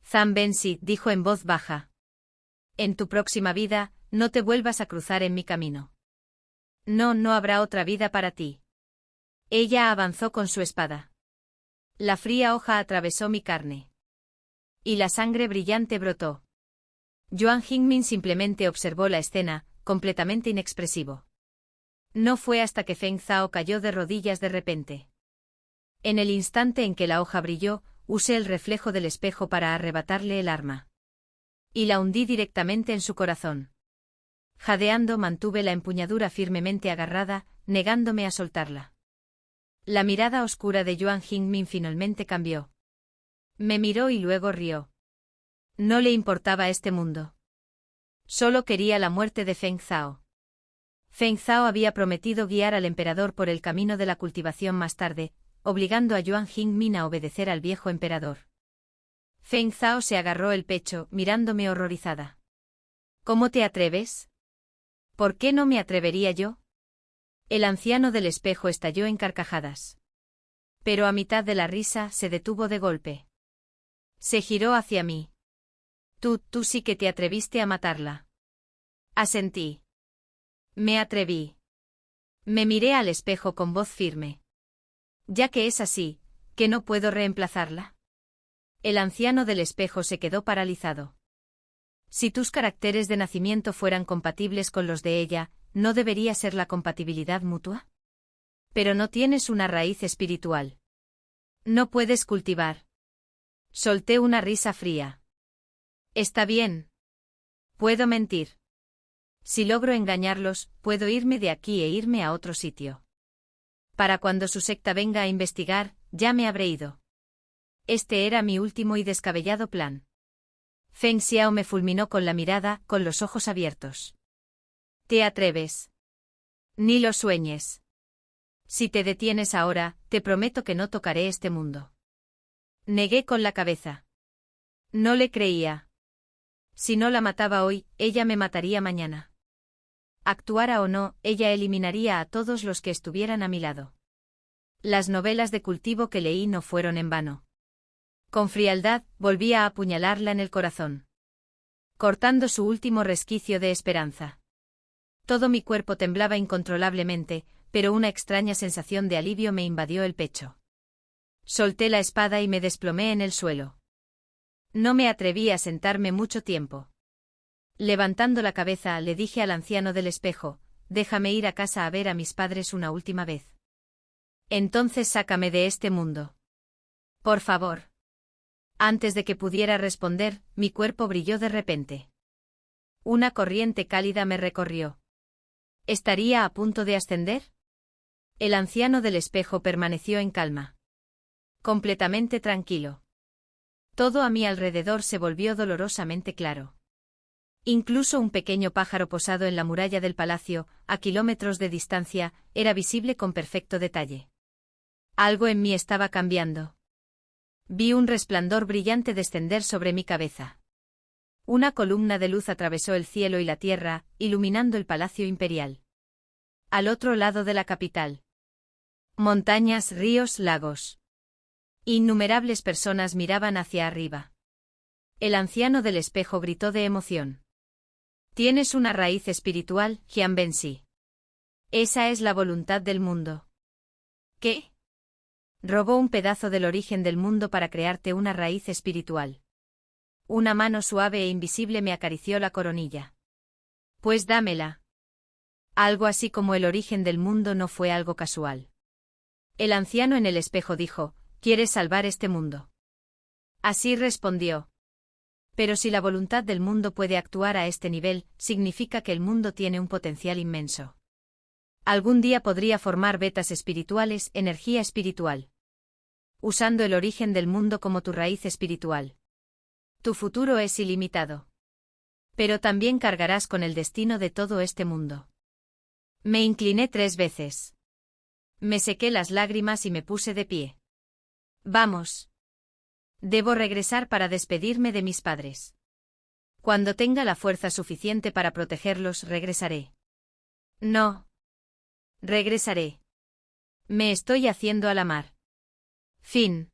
A: Zhang Bensi dijo en voz baja. En tu próxima vida, no te vuelvas a cruzar en mi camino. No habrá otra vida para ti. Ella avanzó con su espada. La fría hoja atravesó mi carne. Y la sangre brillante brotó. Yuan Jingmin simplemente observó la escena, completamente inexpresivo. No fue hasta que Feng Zhao cayó de rodillas de repente. En el instante en que la hoja brilló, usé el reflejo del espejo para arrebatarle el arma. Y la hundí directamente en su corazón. Jadeando mantuve la empuñadura firmemente agarrada, negándome a soltarla. La mirada oscura de Yuan Jingmin finalmente cambió. Me miró y luego rió. No le importaba este mundo. Solo quería la muerte de Feng Zhao. Feng Zhao había prometido guiar al emperador por el camino de la cultivación más tarde, obligando a Yuan Jingmin a obedecer al viejo emperador. Feng Zhao se agarró el pecho, mirándome horrorizada. ¿Cómo te atreves? ¿Por qué no me atrevería yo? El anciano del espejo estalló en carcajadas. Pero a mitad de la risa se detuvo de golpe. Se giró hacia mí. Tú sí que te atreviste a matarla. Asentí. Me atreví. Me miré al espejo con voz firme. Ya que es así, ¿que no puedo reemplazarla? El anciano del espejo se quedó paralizado. Si tus caracteres de nacimiento fueran compatibles con los de ella, ¿no debería ser la compatibilidad mutua? Pero no tienes una raíz espiritual. No puedes cultivar. Solté una risa fría. Está bien. Puedo mentir. Si logro engañarlos, puedo irme de aquí e irme a otro sitio. Para cuando su secta venga a investigar, ya me habré ido. Este era mi último y descabellado plan. Feng Xiao me fulminó con la mirada, con los ojos abiertos. ¿Te atreves? Ni lo sueñes. Si te detienes ahora, te prometo que no tocaré este mundo. Negué con la cabeza. No le creía. Si no la mataba hoy, ella me mataría mañana. Actuara o no, ella eliminaría a todos los que estuvieran a mi lado. Las novelas de cultivo que leí no fueron en vano. Con frialdad, volví a apuñalarla en el corazón, cortando su último resquicio de esperanza. Todo mi cuerpo temblaba incontrolablemente, pero una extraña sensación de alivio me invadió el pecho. Solté la espada y me desplomé en el suelo. No me atreví a sentarme mucho tiempo. Levantando la cabeza, le dije al anciano del espejo, déjame ir a casa a ver a mis padres una última vez. Entonces sácame de este mundo. Por favor. Antes de que pudiera responder, mi cuerpo brilló de repente. Una corriente cálida me recorrió. ¿Estaría a punto de ascender? El anciano del espejo permaneció en calma. Completamente tranquilo. Todo a mi alrededor se volvió dolorosamente claro. Incluso un pequeño pájaro posado en la muralla del palacio, a kilómetros de distancia, era visible con perfecto detalle. Algo en mí estaba cambiando. Vi un resplandor brillante descender sobre mi cabeza. Una columna de luz atravesó el cielo y la tierra, iluminando el palacio imperial. Al otro lado de la capital. Montañas, ríos, lagos. Innumerables personas miraban hacia arriba. El anciano del espejo gritó de emoción. Tienes una raíz espiritual, Jian Bensi. Esa es la voluntad del mundo. ¿Qué? Robó un pedazo del origen del mundo para crearte una raíz espiritual. Una mano suave e invisible me acarició la coronilla. Pues dámela. Algo así como el origen del mundo no fue algo casual. El anciano en el espejo dijo, ¿quieres salvar este mundo? Así respondió. Pero si la voluntad del mundo puede actuar a este nivel, significa que el mundo tiene un potencial inmenso. Algún día podría formar vetas espirituales, energía espiritual. Usando el origen del mundo como tu raíz espiritual. Tu futuro es ilimitado. Pero también cargarás con el destino de todo este mundo. Me incliné 3 veces. Me sequé las lágrimas y me puse de pie. Vamos. Debo regresar para despedirme de mis padres. Cuando tenga la fuerza suficiente para protegerlos, regresaré. No. Regresaré. Me estoy haciendo a la mar. Fin.